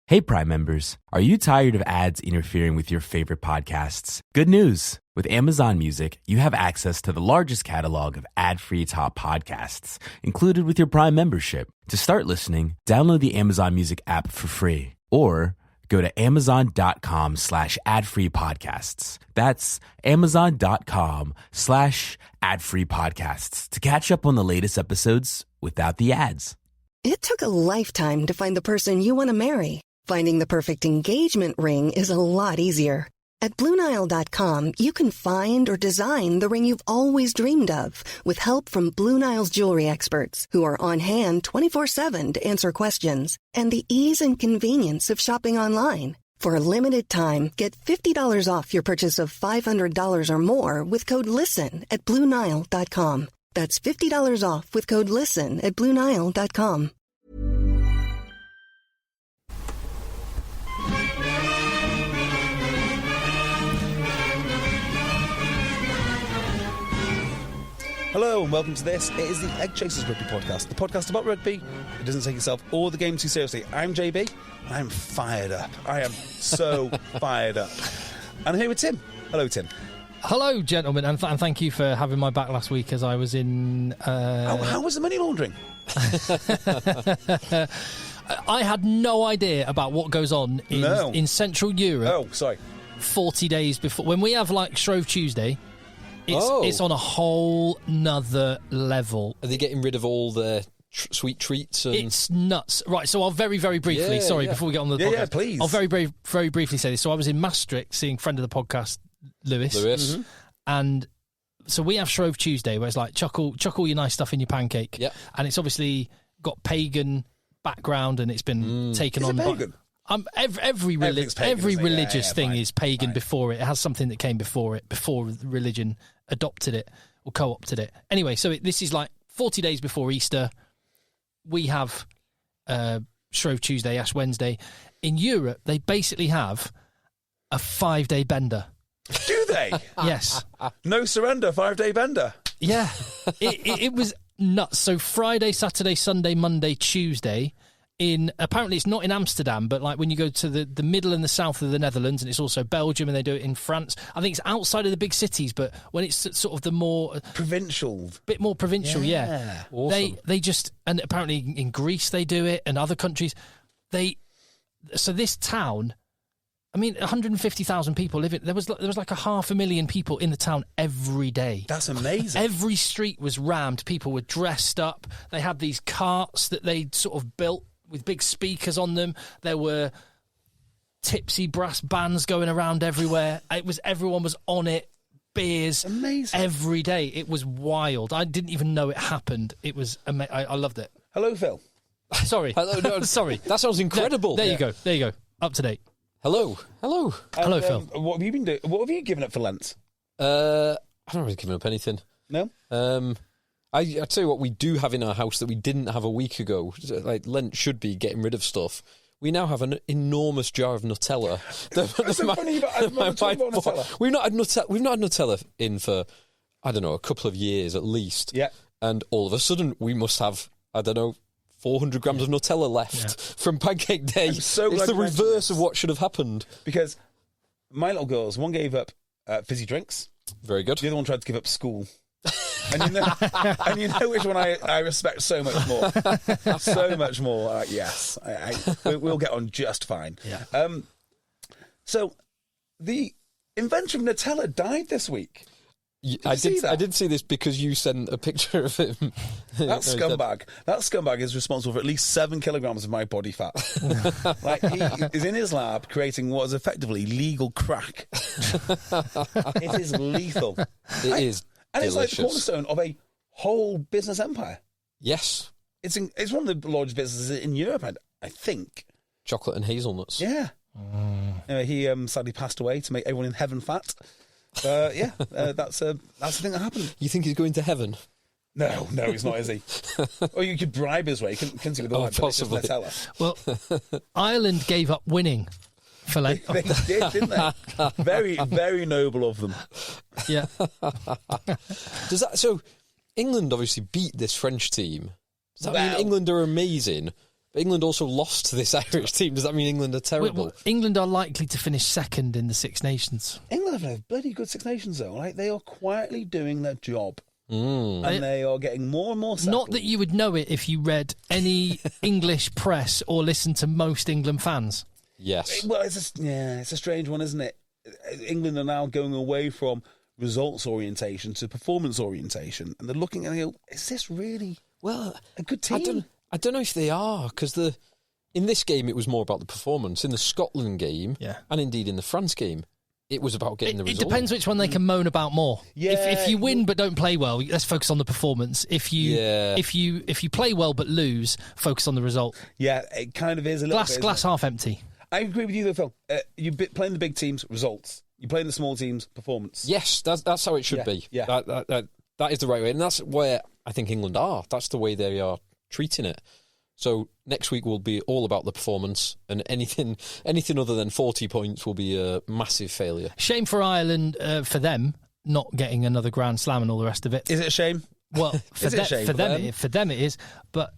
Hey Prime members, are you tired of ads interfering with your favorite podcasts? Good news! With Amazon Music, you have access to the largest catalog of ad-free top podcasts included with your Prime membership. To start listening, download the Amazon Music app for free or go to amazon.com/ad-free podcasts. That's amazon.com/ad-free podcasts to catch up on the latest episodes without the ads. It took a lifetime to find the person you want to marry. Finding the perfect engagement ring is a lot easier. At BlueNile.com, you can find or design the ring you've always dreamed of with help from Blue Nile's jewelry experts who are on hand 24/7 to answer questions and the ease and convenience of shopping online. For a limited time, get $50 off your purchase of $500 or more with code LISTEN at BlueNile.com. That's $50 off with code LISTEN at BlueNile.com. Hello and welcome to this. It is the EggChasers Rugby Podcast, the podcast about rugby. It doesn't take itself or the game too seriously. I'm JB, and I'm fired up. I am so fired up. And I'm here with Tim. Hello, Tim. Hello, gentlemen, and thank you for having my back last week as I was in... How was the money laundering? I had no idea about what goes on in Central Europe. Oh, sorry. 40 days before. When we have, like, Shrove Tuesday... It's on a whole nother level. Are they getting rid of all the sweet treats? And... It's nuts. Right, so I'll very, very briefly, before we get on the podcast. Yeah, please. I'll very, very, very briefly say this. So I was in Maastricht seeing friend of the podcast, Lewis. Mm-hmm. And so we have Shrove Tuesday where it's like, chuck all your nice stuff in your pancake. Yeah. And it's obviously got pagan background and it's been taken on pagan? by... Every religious thing fine. is pagan Fine. before it. It has something that came before it, before religion adopted it or co-opted it. Anyway, so this is like 40 days before Easter. We have Shrove Tuesday, Ash Wednesday. In Europe, they basically have a 5-day bender. Do they? Yes. No surrender, 5-day bender. Yeah. It was nuts. So Friday, Saturday, Sunday, Monday, Tuesday... apparently it's not in Amsterdam, but like when you go to the middle and the south of the Netherlands, and it's also Belgium, and they do it in France. I think it's outside of the big cities, but when it's sort of the more provincial, bit more provincial, yeah. Awesome. They just, and apparently in Greece they do it, and other countries. So this town, I mean, 150,000 people live in. There was like 500,000 people in the town every day. That's amazing. Every street was rammed. People were dressed up. They had these carts that they sort of built with big speakers on them. There were tipsy brass bands going around everywhere. Everyone was on it. Beers. Amazing. Every day. It was wild. I didn't even know it happened. It was amazing. I loved it. Hello, Phil. Sorry. Hello, no, sorry. That sounds incredible. No, there you go. There you go. Up to date. Hello, Hello, Phil. What have you been doing? What have you given up for Lent? I don't really give up anything. No. I tell you what, we do have in our house that we didn't have a week ago. Like Lent should be getting rid of stuff. We now have an enormous jar of Nutella. That's so funny. I've never talked about Nutella. We've not had Nutella in for, I don't know, a couple of years at least. Yeah. And all of a sudden we must have, I don't know, 400 grams of Nutella left from Pancake Day. I'm so it's glad the you mentioned reverse this. of what should have happened. Because my little girls, one gave up fizzy drinks. Very good. The other one tried to give up school. And you know which one I respect so much more. So much more. Yes. We'll get on just fine. Yeah. So the inventor of Nutella died this week. I did see this because you sent a picture of him. That scumbag is responsible for at least 7 kilograms of my body fat. Like, he is in his lab creating what is effectively legal crack. It is lethal. It is and delicious. It's like the cornerstone of a whole business empire. Yes. It's one of the largest businesses in Europe, I think. Chocolate and hazelnuts. Yeah. Anyway, he sadly passed away to make everyone in heaven fat. That's the thing that happened. You think he's going to heaven? No, he's not, is he? Or you could bribe his way, couldn't you? With all possibly. Well, Ireland gave up winning for like... They did, didn't they? Very, very noble of them. Yeah. So England obviously beat this French team. Does that mean England are amazing? But England also lost to this Irish team. Does that mean England are terrible? England are likely to finish second in the Six Nations. England have a bloody good Six Nations, though. Like, they are quietly doing their job. Mm. And they are getting more and more settled. Not that you would know it if you read any English press or listened to most England fans. Yes. Well, it's a strange one, isn't it? England are now going away from results orientation to performance orientation, and they're looking and they go, is this really a good team? I don't know if they are, because in this game it was more about the performance. In the Scotland game, and indeed in the France game, it was about getting the result. It depends which one they can moan about more. Yeah, if you win but don't play well, let's focus on the performance. If you play well but lose, focus on the result. Yeah, it kind of is a little bit. Glass half empty. I agree with you, though, Phil. You're playing the big teams, results. You're playing the small teams, performance. Yes, that's how it should be. Yeah. That is the right way, and that's where I think England are. That's the way they are treating it. So next week will be all about the performance, and anything other than 40 points will be a massive failure. Shame for Ireland, for them not getting another Grand Slam and all the rest of it. Is it a shame? Well, for them it is. But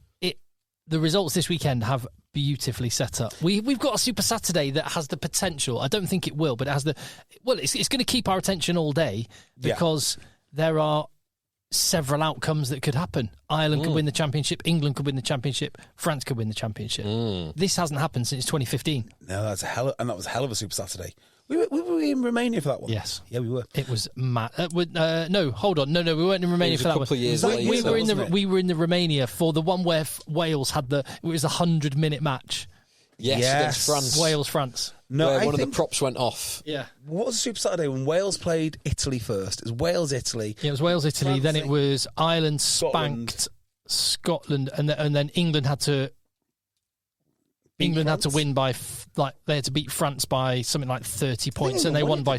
the results this weekend have beautifully set up. We've got a Super Saturday that has the potential. I don't think it will, but it has it's going to keep our attention all day because there are several outcomes that could happen. Ireland could win the championship, England could win the championship, France could win the championship. This hasn't happened since 2015. No, that was a hell of a Super Saturday. We were in Romania for that one. Yes. Yeah, we were. It was mad. No, hold on. No, we weren't in Romania for that one. A couple of years later, we were in the Romania for the one where Wales had it was a 100-minute match. Yes, against France. Wales-France. No, where one of the props went off. Yeah. What was the Super Saturday when Wales played Italy first? It was Wales-Italy. Yeah, it was Wales-Italy. Then it was Ireland Scotland. spanked Scotland, and then England had to win by they had to beat France by something like 30 points, and they won by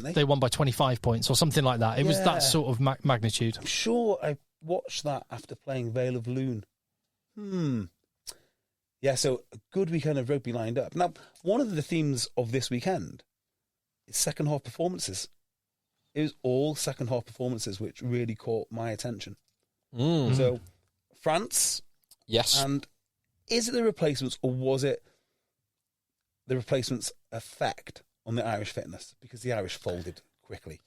25 points or something like that. It was that sort of magnitude. I'm sure I watched that after playing Vale of Loon. Yeah, so a good weekend of rugby lined up. Now, one of the themes of this weekend is second half performances. It was all second half performances which really caught my attention. So, France. Yes. And is it the replacements, or was it the replacements' effect on the Irish fitness? Because the Irish folded quickly.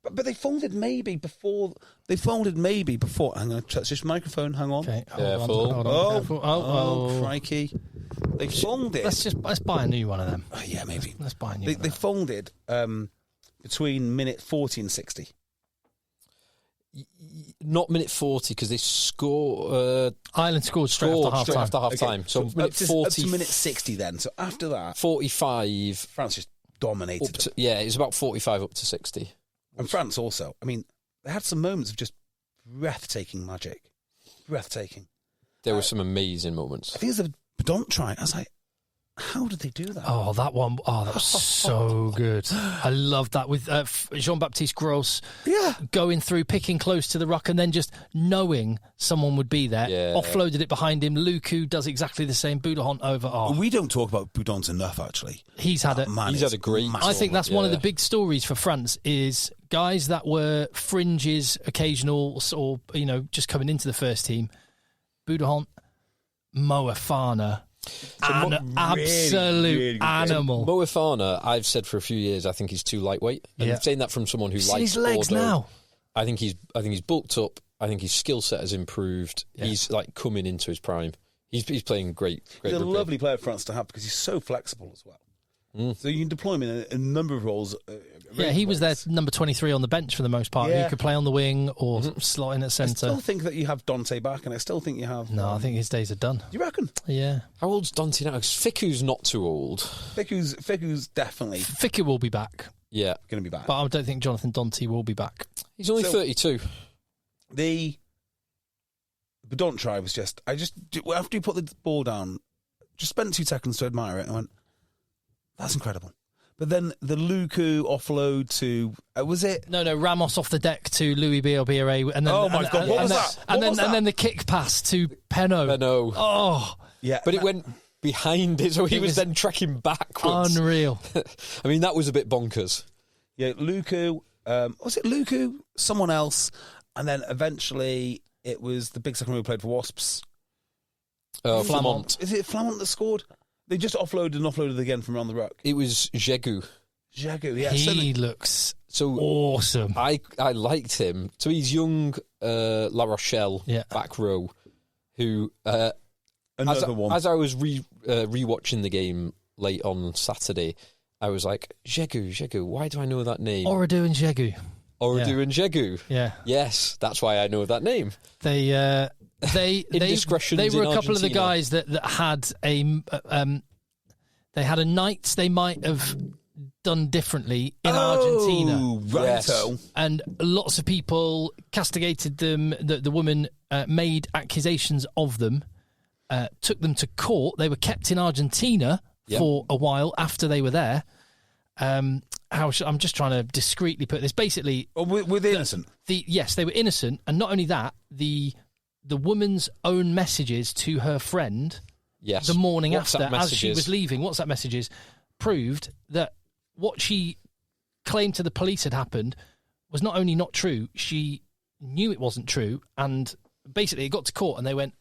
But they folded maybe before. I'm going to touch this microphone. Hang on. Okay, Hold on. Oh, crikey! They folded. Let's buy a new one of them. Yeah, maybe. Let's buy a new one. They folded between minute 40 and 60. Not minute 40, because they score. Ireland scored straight after half time. So up minute 40. to minute 60 then. So after that, 45. France just dominated them. It was about 45 up to 60. And France also. I mean, they had some moments of just breathtaking magic. Breathtaking. There were some amazing moments. I think it was a Bedont try. I was like, how did they do that? Oh, that one. Oh, that was so good. I loved that with Jean-Baptiste Gros going through, picking close to the ruck, and then just knowing someone would be there. Yeah. Offloaded it behind him. Luku does exactly the same. Boudahon over. Oh, We don't talk about Boudons enough, actually. he's had it. Man, He's had a great. I think that's one of the Yeah. big stories for France is guys that were fringes, occasional, or just coming into the first team. Boudahon, Moefana. An absolute really good animal. Moefana, I've said for a few years, I think he's too lightweight. And Yeah. saying that from someone who See likes his legs Bordeaux, now. I think he's bulked up. I think his skill set has improved. Yeah. He's like coming into his prime. He's playing great. He's a rugby. lovely player for France to have because he's so flexible as well. So you can deploy him in a number of roles. Yeah, he was there number 23 on the bench for the most part. Yeah. He could play on the wing or slot in at I still centre. think that you have Dante back, and I still think you have... No, I think his days are done. You reckon? Yeah. How old's Dante now? 'Cause Ficku's not too old. Figu's definitely Ficker will be back, Yeah. going to be back. but I don't think Jonathan Dante will be back. He's only 32. The Bedont try was just... after you put the ball down, just spent 2 seconds to admire it, and I went, that's incredible. But then the Luku offload to... was it... No, Ramos off the deck to Louis Bielbiere, and then Oh my God, what was that? And What was then the kick pass to Penaud. Oh, Yeah, But it went behind it, so he was then tracking backwards. unreal. I mean, that was a bit bonkers. Yeah, Luku... was it Luku? Someone else. And then eventually it was the big second row who played for Wasps. Flamont. Is it Flamont that scored? They just offloaded again from around the ruck. It was Jegu. Yeah. He looks awesome. I liked him. So he's young La Rochelle back row, who Another one. As I was rewatching the game late on Saturday, I was like, Jegu. Why do I know that name? Oradu and Jegu. Oradu and Jegu. Yeah. Yes, that's why I know that name. They Indiscretions they were in a couple of the Argentina. guys that had they had a night they might have done differently in Argentina. Righto. Yes. And lots of people castigated them. The woman made accusations of them, took them to court. They were kept in Argentina for a while after they were there. I'm just trying to discreetly put this. Basically, Were they innocent? Yes, they were innocent, and not only that, the woman's own messages to her friend the morning WhatsApp after, as she messages. was leaving, WhatsApp messages, proved that what she claimed to the police had happened was not only not true, she knew it wasn't true, and basically it got to court and they went,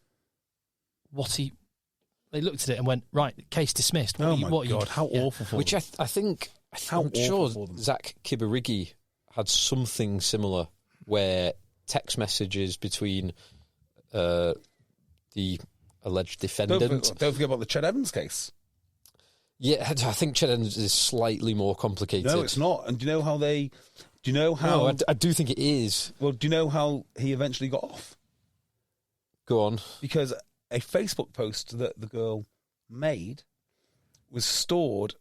they looked at it and went, right, case dismissed. Oh my God, how awful for Which them. I think, I'm sure Zach Kibarigi had something similar where text messages between the alleged defendant. Don't forget about the Ched Evans case. Yeah, I think Ched Evans is slightly more complicated. No, it's not. And do you know how No, I do think it is. Well, do you know how he eventually got off? Go on. Because a Facebook post that the girl made was stored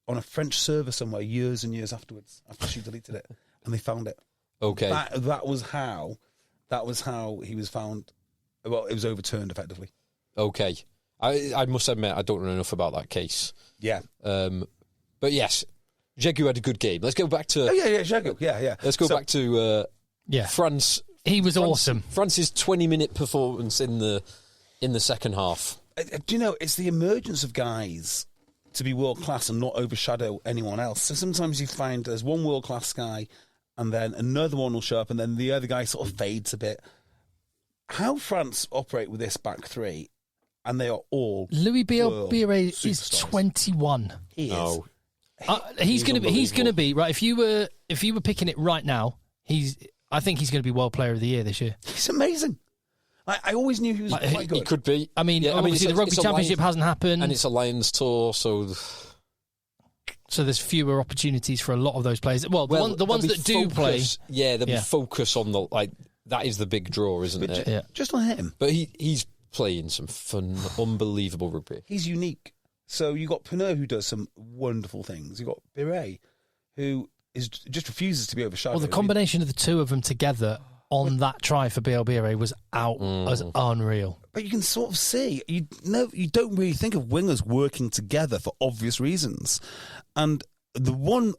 on a French server somewhere years and years afterwards, after she deleted it, and they found it. Okay. That was how he was found. Well, it was overturned effectively. Okay. I must admit, I don't know enough about that case. Yeah. But yes, Jegu had a good game. Let's go back to... Jegu. Yeah. Let's go back to France. He was awesome. France's 20-minute performance in the second half. Do you know, it's the emergence of guys to be world-class and not overshadow anyone else. So sometimes you find there's one world-class guy and then another one will show up and then the other guy sort of fades a bit. How France operate with this back three, and they are all Louis Bielbiere is superstars. 21. He is. Oh. He's going to unbelievable. be right. If you were picking it right now, I think he's going to be World Player of the Year this year. He's amazing. I always knew he was quite good. He could be. I mean, obviously the Rugby Championship hasn't happened, And it's a Lions tour, so there's fewer opportunities for a lot of those players. Well, the ones that do play, there'll be focus on that is the big draw, isn't it? Yeah. Just on him. But he's playing some fun, unbelievable rugby. He's unique. So you got Pinot, who does some wonderful things. You got Biret, who just refuses to be overshadowed. well, the combination of the two of them together on that try for Bielbiere was as unreal. But you can sort of see, you don't really think of wingers working together for obvious reasons. And the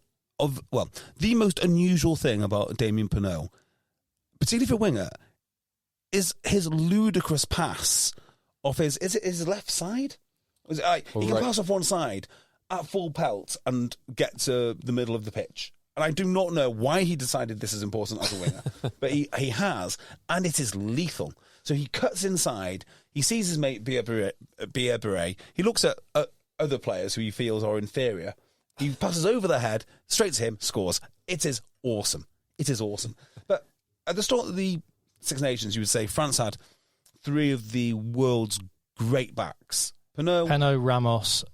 most unusual thing about Damien Pinot, particularly for a winger, is his ludicrous pass off his left side? He can pass off one side at full pelt and get to the middle of the pitch. And I do not know why he decided this is important as a winger, but he has, and it is lethal. So he cuts inside, he sees his mate Bielbiere, he looks at other players who he feels are inferior, he passes over their head, straight to him, scores. It is awesome. It is awesome. But at the start of the Six Nations, you would say France had three of the world's great backs. Pinot, Ramos,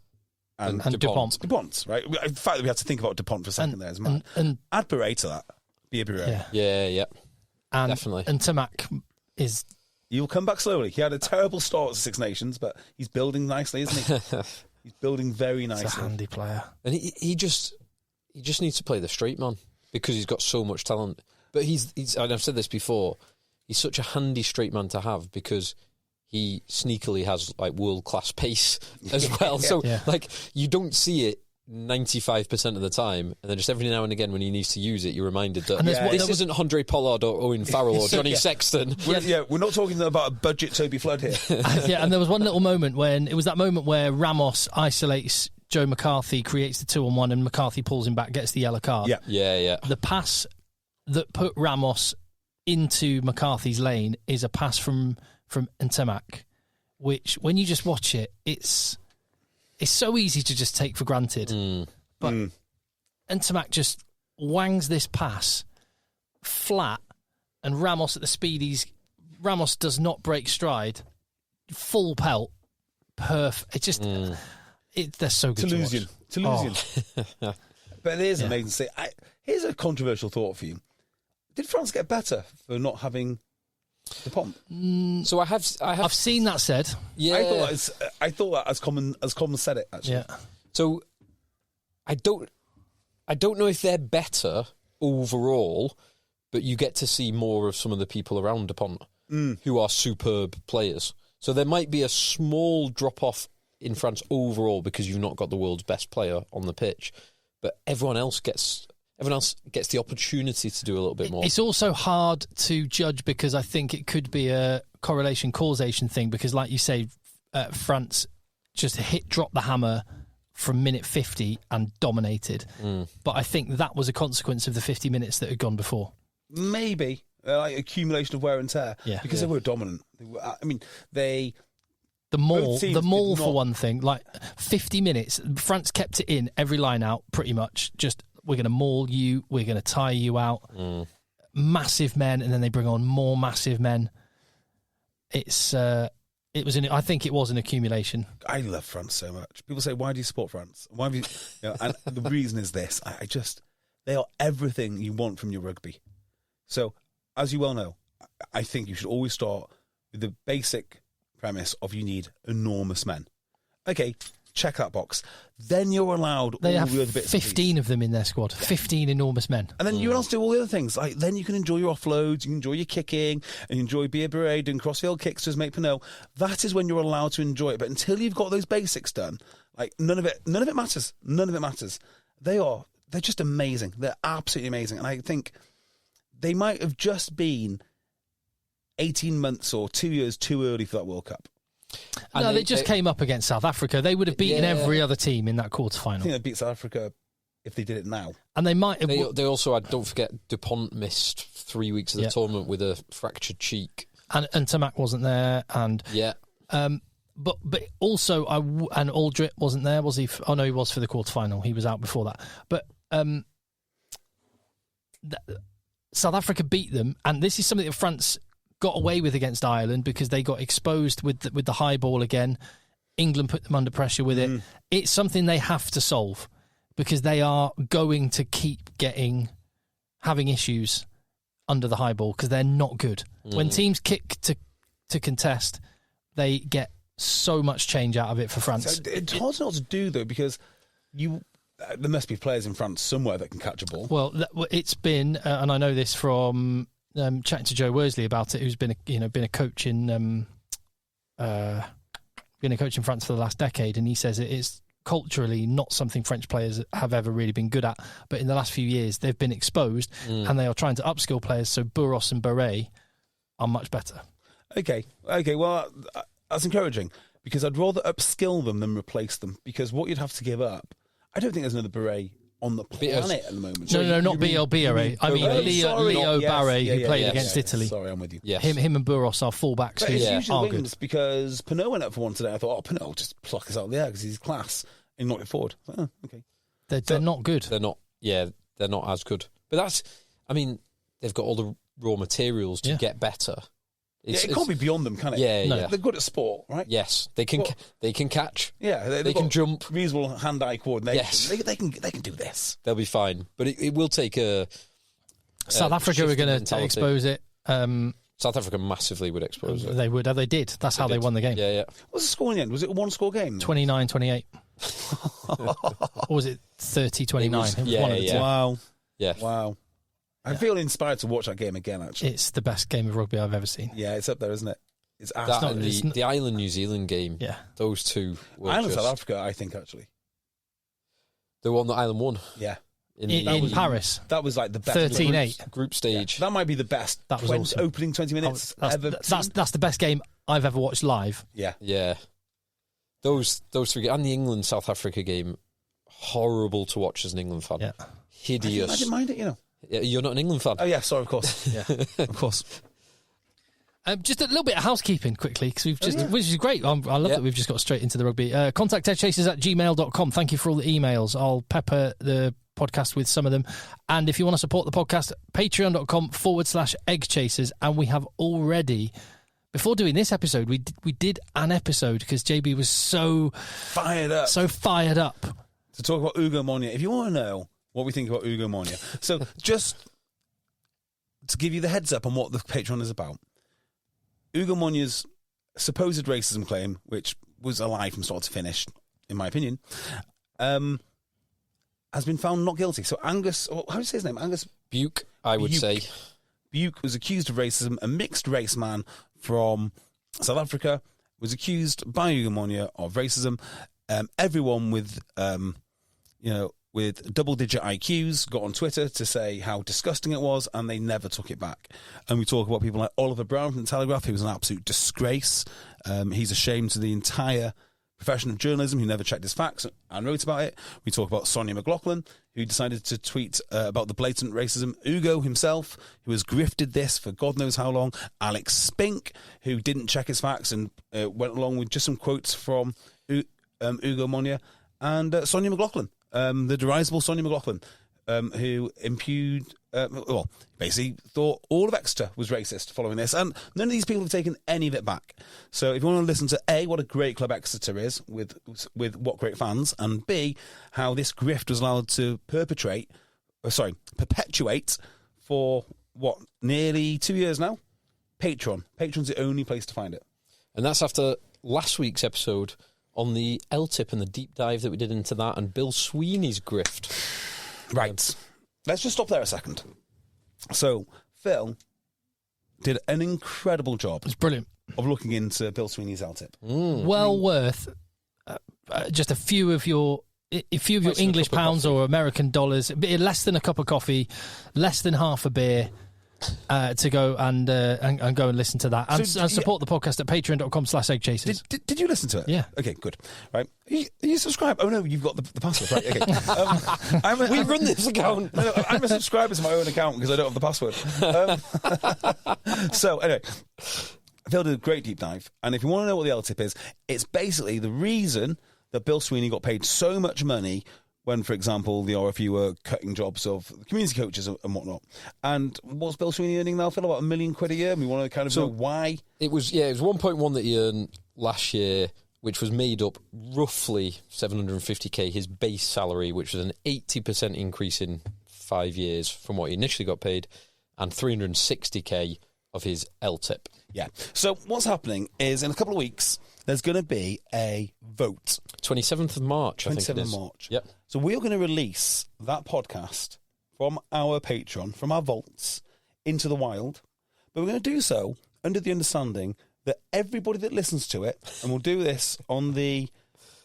and Dupont. Dupont, right? In fact, we have to think about Dupont for a second there as well. And add Biret to that. Bielbiere. Yeah. And, definitely. And Tamac is... He'll come back slowly. He had a terrible start at Six Nations, but he's building nicely, isn't he? He's building very nicely. He's a handy player. And he just needs to play the straight man because he's got so much talent. But he's and I've said this before, he's such a handy straight man to have because he sneakily has world-class pace as well. So you don't see it 95% of the time, and then just every now and again when he needs to use it, you're reminded that this isn't Andre Pollard or Owen Farrell or Johnny Sexton. We're not talking about a budget Toby Flood here. And there was one little moment where Ramos isolates Joe McCarthy, creates the 2-on-1, and McCarthy pulls him back, gets the yellow card. Yeah. The pass that put Ramos into McCarthy's lane is a pass from Ntemak, which when you just watch it, it's so easy to just take for granted. But Ntamack just wangs this pass flat, and Ramos at the speed Ramos does not break stride, full pelt, perfect. It just they're so good to watch. Toulousian. But it is amazing to say. Here's a controversial thought for you. Did France get better for not having the pomp? So I've seen that said. Yeah, I thought that as Common said it actually. Yeah. So I don't know if they're better overall, but you get to see more of some of the people around Dupont who are superb players. So there might be a small drop off in France overall because you've not got the world's best player on the pitch, but everyone else gets the opportunity to do a little bit more. It's also hard to judge because I think it could be a correlation causation thing because, like you say, France just dropped the hammer from minute 50 and dominated. But I think that was a consequence of the 50 minutes that had gone before. Maybe like accumulation of wear and tear. Yeah, because they were dominant. The maul for one thing, like 50 minutes. France kept it in every line out pretty much. Just we're going to maul you, we're going to tire you out. Massive men, and then they bring on more massive men. I think it was an accumulation. I love France so much. People say, "Why do you support France?" Why have you? And the reason is this: they are everything you want from your rugby. So, as you well know, I think you should always start with the basic premise of you need enormous men. Okay, check that box. Then you're allowed they all have the other bits. 15 of them in their squad. 15 enormous men. And then you're allowed to do all the other things. Like then you can enjoy your offloads, you can enjoy your kicking, and enjoy Bia Beret doing crossfield kicks to his mate Pinot. That is when you're allowed to enjoy it. But until you've got those basics done, like none of it matters. None of it matters. They're just amazing. They're absolutely amazing. And I think they might have just been 18 months or 2 years too early for that World Cup. No, they just came up against South Africa. They would have beaten every other team in that quarterfinal. I think they'd beat South Africa if they did it now. And they might have... They also had, don't forget, Dupont missed 3 weeks of the tournament with a fractured cheek. And Tamac wasn't there. And But also, and Aldrit wasn't there, was he? Oh, no, he was for the quarterfinal. He was out before that. But South Africa beat them, and this is something that France got away with against Ireland because they got exposed with the high ball again. England put them under pressure with it. It's something they have to solve because they are going to keep having issues under the high ball because they're not good. When teams kick to contest, they get so much change out of it for France. So it's hard not to do though because there must be players in France somewhere that can catch a ball. Well, it's been, and I know this from chatting to Joe Worsley about it, who's been a coach in France for the last decade, and he says it is culturally not something French players have ever really been good at. But in the last few years, they've been exposed, and they are trying to upskill players. So Burros and Beret are much better. Okay. Well, that's encouraging because I'd rather upskill them than replace them. Because what you'd have to give up, I don't think there's another Beret on the planet at the moment. No, not BL Beret. I mean Leo Barre, who played against Italy. Sorry, I'm with you. Yes. Him and Burros are fullbacks but who it's usually are good. Because Pinot went up for one today. I thought, Pinot will just pluck us out of the air because he's class and knock it forward. Okay. They're not good. They're not. Yeah, they're not as good. But they've got all the raw materials to get better. It can't be beyond them, can it? Yeah. They're good at sport, right? Yes, they can. They can catch. Yeah, they can jump. Reasonable hand-eye coordination. Yes, they can do this. They'll be fine, but it will take a. South Africa are going to expose it. South Africa massively would expose it. They would. They did. That's how they won the game. Yeah. What was the score in the end? Was it a one-score game? 29-28. Or was it 30-29? Yeah. Wow. Yeah. Wow. I feel inspired to watch that game again, actually. It's the best game of rugby I've ever seen. Yeah, it's up there, isn't it? It's the Ireland-New Zealand game. Yeah. Those two were Ireland-South Africa, I think, actually. The one that Ireland won? Yeah. In Paris. That was like the best 13-8. Group stage. Yeah. That might be the best that was awesome. Opening 20 minutes ever seen. That's the best game I've ever watched live. Yeah. Those three, and the England-South Africa game, horrible to watch as an England fan. Yeah. Hideous. I didn't mind it, Yeah, you're not an England fan? Oh, yeah, sorry, of course. Yeah, of course. Just a little bit of housekeeping quickly, because which is great. I love that we've just got straight into the rugby. Contact EggChasers@gmail.com. Thank you for all the emails. I'll pepper the podcast with some of them. And if you want to support the podcast, patreon.com/EggChasers. And we have already, before doing this episode, we did an episode because JB was so fired up to talk about Ugo Monye. If you want to know what we think about Ugo Monye, so just to give you the heads up on what the Patreon is about. Ugo Monye's supposed racism claim, which was a lie from start to finish, in my opinion, has been found not guilty. So Angus, how do you say his name? Angus Buke, I would say. Buke was accused of racism. A mixed race man from South Africa was accused by Ugo Monye of racism. Everyone with, with double-digit IQs got on Twitter to say how disgusting it was, and they never took it back. And we talk about people like Oliver Brown from the Telegraph, who was an absolute disgrace. He's a shame to the entire profession of journalism, who never checked his facts and wrote about it. We talk about Sonia McLaughlin, who decided to tweet about the blatant racism. Ugo himself, who has grifted this for God knows how long. Alex Spink, who didn't check his facts and went along with just some quotes from Ugo Monye. And Sonia McLaughlin, the derisible Sonia McLaughlin, who basically thought all of Exeter was racist following this. And none of these people have taken any of it back. So if you want to listen to A, what a great club Exeter is with what great fans, and B, how this grift was allowed to perpetuate for, nearly 2 years now? Patreon's the only place to find it. And that's after last week's episode on the L-tip and the deep dive that we did into that and Bill Sweeney's grift. Right. Let's just stop there a second. So, Phil did an incredible job. It's brilliant. Of looking into Bill Sweeney's L-tip. Well worth just a few of your English pounds or American dollars, less than a cup of coffee, less than half a beer, to go and go and listen to that and support the podcast at patreon.com/EggChasers. Did you listen to it? Yeah. Okay, good. Right. Are you subscribed? Oh, no, you've got the password. Right, okay. We run this account. No, I'm a subscriber to my own account because I don't have the password. So, anyway, Phil did a great deep dive. And if you want to know what the L-tip is, it's basically the reason that Bill Sweeney got paid so much money when, for example, the RFU were cutting jobs of community coaches and whatnot. And what's Bill Sweeney earning now, Phil? About £1 million a year? And we want to kind of know why. It was 1.1 that he earned last year, which was made up roughly 750k, his base salary, which was an 80% increase in 5 years from what he initially got paid, and 360k of his L-tip. Yeah. So what's happening is in a couple of weeks, there's going to be a vote. 27th of March, I think it is. 27th of March. Yep. So we're going to release that podcast from our Patreon, from our vaults, into the wild. But we're going to do so under the understanding that everybody that listens to it, and we'll do this on the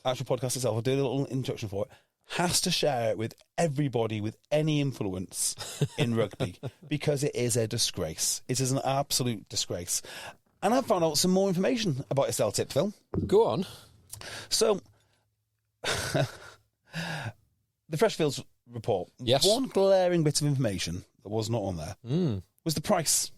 actual podcast itself, I'll do a little introduction for it, has to share it with everybody with any influence in rugby, because it is a disgrace. It is an absolute disgrace. And I've found out some more information about this L-tip, Phil. Go on. So, the Freshfields report, yes. One glaring bit of information that was not on there was the price.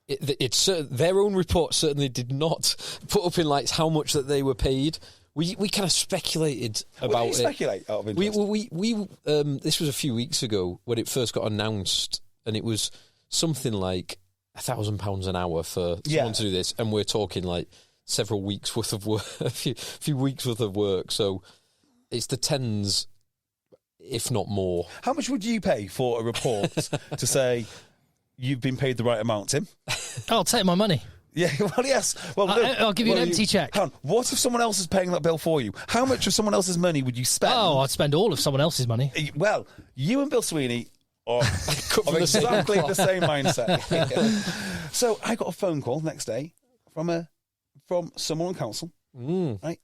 Their own report certainly did not put up in lights how much that they were paid. We kind of speculated about it. Speculate out of interest? We this was a few weeks ago when it first got announced, and it was something like £1,000 an hour for someone to do this, and we're talking like several weeks worth of work, a few weeks worth of work. So it's the tens, if not more. How much would you pay for a report to say you've been paid the right amount, Tim? I'll take my money. Yeah, well, yes. Well, I'll give you an empty check. What if someone else is paying that bill for you? How much of someone else's money would you spend? Oh, I'd spend all of someone else's money. Well, you and Bill Sweeney are of exactly the same mindset. So I got a phone call next day from someone on council, right?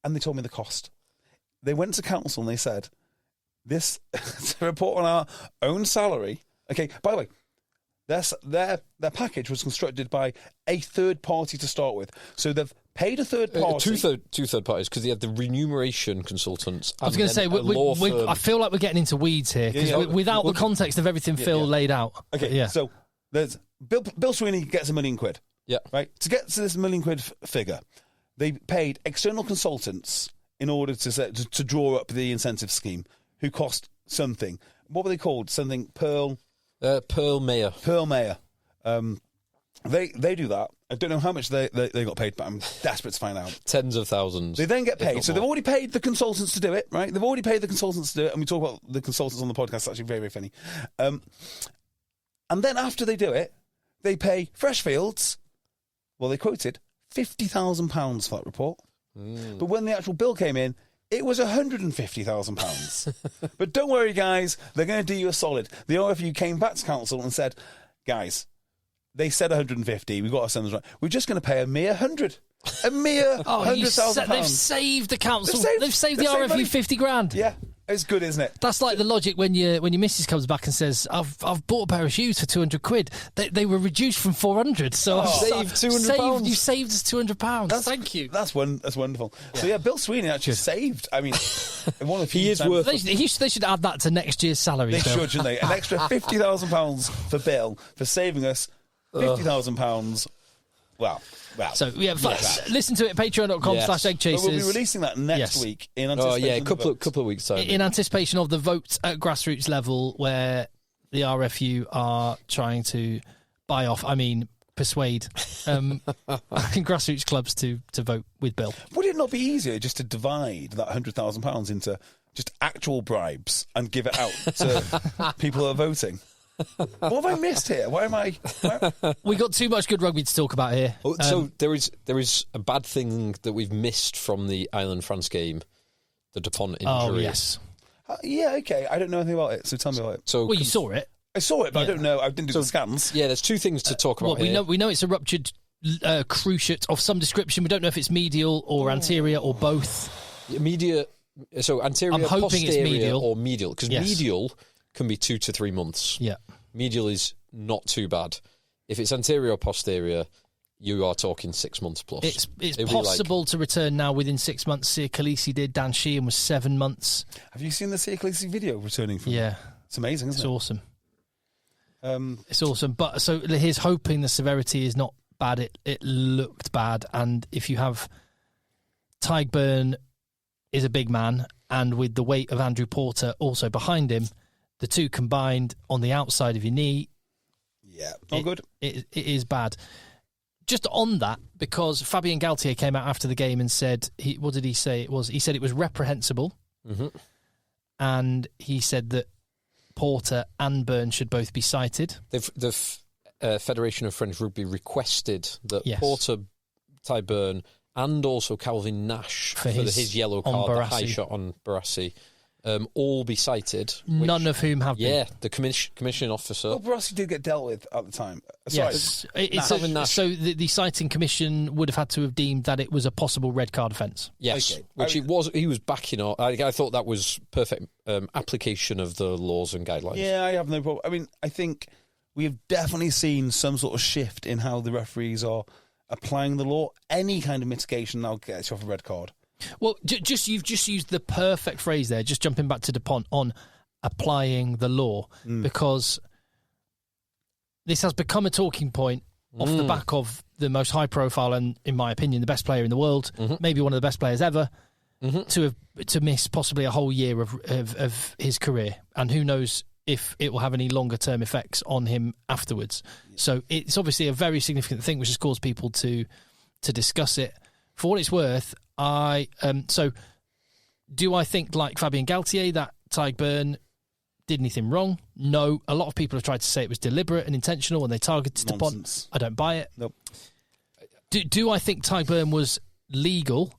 And they told me the cost. They went to council and they said, this to report on our own salary. Okay, by the way, their package was constructed by a third party to start with. So they've paid a third party. Two third parties, because they had the remuneration consultants. I was going to say, I feel like we're getting into weeds here, because without the context of everything Phil laid out. Okay, so there's Bill Sweeney gets £1 million. Yeah. Right? To get to this £1 million figure, they paid external consultants in order to draw up the incentive scheme, who cost something. What were they called? Something Pearl Mayer. Pearl Mayer. They do that. I don't know how much they got paid, but I'm desperate to find out. Tens of thousands. They then get paid. So they've already paid the consultants to do it, right? They've already paid the consultants to do it, and we talk about the consultants on the podcast. It's actually very, very funny. And then after they do it, they pay Freshfields, well, they quoted £50,000 for that report. But when the actual bill came in, it was £150,000. But don't worry, guys, they're going to do you a solid. The RFU came back to council and said, guys, they said 150. We've got our sums right. We're just going to pay a mere 100. A mere £100,000. They've saved the council. They've saved the saved RFU money. 50 grand. Yeah, it's good, isn't it? That's like the logic when your missus comes back and says, "I've bought a pair of shoes for £200. They were reduced from 400, so I've saved £200. You saved us £200. Thank you. That's wonderful. Yeah. So yeah, Bill Sweeney actually saved. I mean, one of the He is worth. They should add that to next year's salary. They Bill. should, shouldn't they? An extra £50,000 for Bill for saving us £50,000. Wow. So yeah, listen to it at patreon.com/EggChasers. But we'll be releasing that next week in anticipation. Couple of weeks time. In anticipation of the vote at grassroots level, where the RFU are trying to persuade grassroots clubs to vote with Bill. Would it not be easier just to divide that £100,000 into just actual bribes and give it out to people who are voting? What have I missed here? Why am I? We got too much good rugby to talk about here. So there is a bad thing that we've missed from the Ireland-France game, the Dupont injury. Oh, yes. Yeah, okay. I don't know anything about it, so tell me about it. So Well, you saw it. I saw it, but I don't know. I didn't do the scans. Yeah, there's two things to talk about here. We know it's a ruptured cruciate of some description. We don't know if it's medial or anterior or both. So anterior, I'm hoping it's posterior, medial. or medial, because Yes. medial can be 2 to 3 months. Yeah. Medial is not too bad. If it's anterior or posterior, you are talking 6 months plus. It's possible to return now within 6 months. Sia Khaleesi did. Dan Sheehan was 7 months. Have you seen the Sia Khaleesi video returning from? Yeah. It's amazing, isn't It's it? awesome. It's awesome. But so he's hoping the severity is not bad. It looked bad. And if you have Tadhg is a big man, and with the weight of Andrew Porter also behind him, the two combined on the outside of your knee. Yeah, not good. It is bad. Just on that, because Fabien Galtier came out after the game and said, what did he say it was? He said it was reprehensible. Mm-hmm. And he said that Porter and Byrne should both be cited. The Federation of French Rugby requested that Yes. Porter, Tadhg Byrne, and also Calvin Nash for his yellow card, the high shot on Barassi, all be cited. None of whom have been. Yeah, the commissioning officer. Well, Barassi did get dealt with at the time. Yes. Calvin Nash. So the citing commission would have had to have deemed that it was a possible red card offence. Yes, Okay. which he was backing on. I thought that was perfect application of the laws and guidelines. Yeah, I have no problem. I mean, I think we have definitely seen some sort of shift in how the referees are applying the law. Any kind of mitigation now gets you off a red card. Well, you've just used the perfect phrase there, just jumping back to Dupont on applying the law, because this has become a talking point off the back of the most high profile and, in my opinion, the best player in the world, maybe one of the best players ever, to miss possibly a whole year of his career. And who knows if it will have any longer term effects on him afterwards. So it's obviously a very significant thing, which has caused people to discuss it. For what it's worth, so do I think, like Fabien Galtier, that Tadhg Byrne did anything wrong? No. A lot of people have tried to say it was deliberate and intentional and they targeted Dupont. I don't buy it. Nope. Do I think Tadhg Byrne was legal?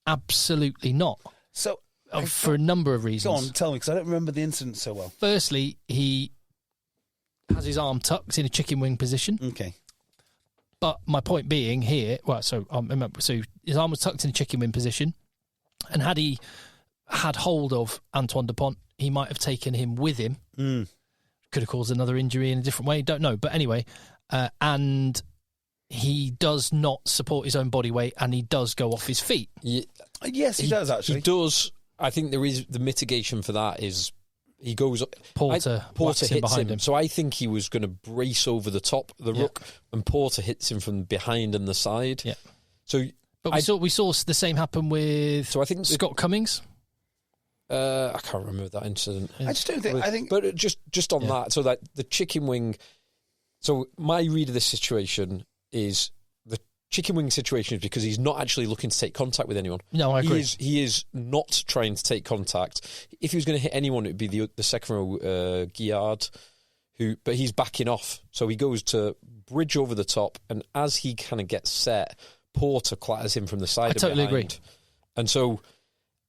Absolutely not. So For a number of reasons. Go on, tell me, because I don't remember the incident so well. Firstly, he has his arm tucked in a chicken wing position. Okay. But my point being here, so his arm was tucked in a chicken wing position, and had he had hold of Antoine Dupont, he might have taken him with him. Could have caused another injury in a different way, don't know. But anyway, and he does not support his own body weight, and he does go off his feet. Yes, he does, actually. He does. I think there is the mitigation for that is he goes up. Porter hits behind him. So I think he was going to brace over the top of the ruck, and Porter hits him from behind and the side. Yeah. So, but we saw the same happen with. So I think Scott Cummings. I can't remember that incident. I just don't think. I think, but just on that, so that the chicken wing. So my read of this situation is the chicken wing situation is because he's not actually looking to take contact with anyone. No, I agree. He is not trying to take contact. If he was going to hit anyone, it would be the second row Guillard, but he's backing off. So he goes to bridge over the top, and as he kind of gets set, Porter clatters him from the side. I totally agree. And so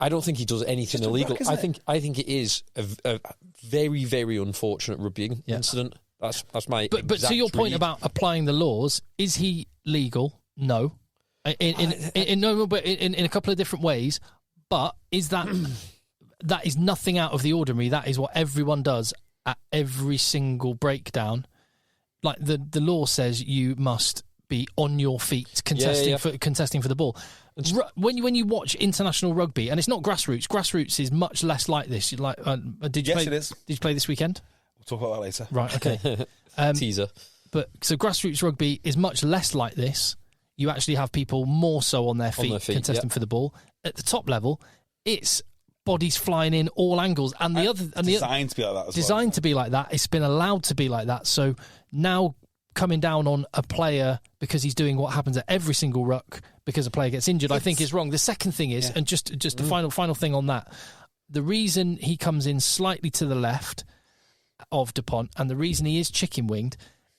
I don't think he does anything illegal. I think it is a very, very unfortunate rubbying incident. That's my. But to your point about applying the laws, is he legal? No. In a couple of different ways. But is that that is nothing out of the ordinary? That is what everyone does at every single breakdown. Like the law says, you must be on your feet contesting for the ball. When you watch international rugby, and it's not grassroots. Grassroots is much less like this. It is. Did you play this weekend? We'll talk about that later. Right. Okay. Teaser. But so grassroots rugby is much less like this. You actually have people more so on their feet contesting for the ball. At the top level, it's bodies flying in all angles, and designed to be like that. Designed to be like that. It's been allowed to be like that. So now coming down on a player because he's doing what happens at every single ruck because a player gets injured, I think is wrong. The second thing is, and just the final thing on that, the reason he comes in slightly to the left of Dupont, and the reason he is chicken winged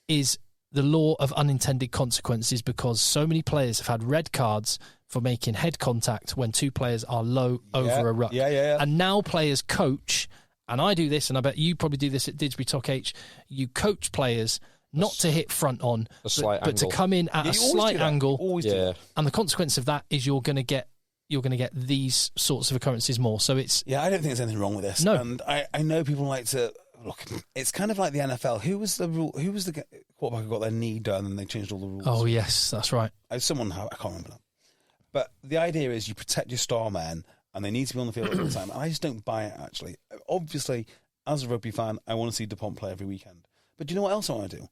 is the law of unintended consequences, because so many players have had red cards for making head contact when two players are low over a ruck. And now players coach, and I do this, and I bet you probably do this at Didsbury Talk H, you coach players not to hit front on, but to come in at a slight angle. And the consequence of that is you're going to get these sorts of occurrences more. So it's... Yeah, I don't think there's anything wrong with this. No. And I know people like to... Look, it's kind of like the NFL. Who was the quarterback who got their knee done and they changed all the rules? Oh, yes, that's right. I can't remember that. But the idea is you protect your star men and they need to be on the field all the time. And I just don't buy it, actually. Obviously, as a rugby fan, I want to see Dupont play every weekend. But do you know what else I want to do?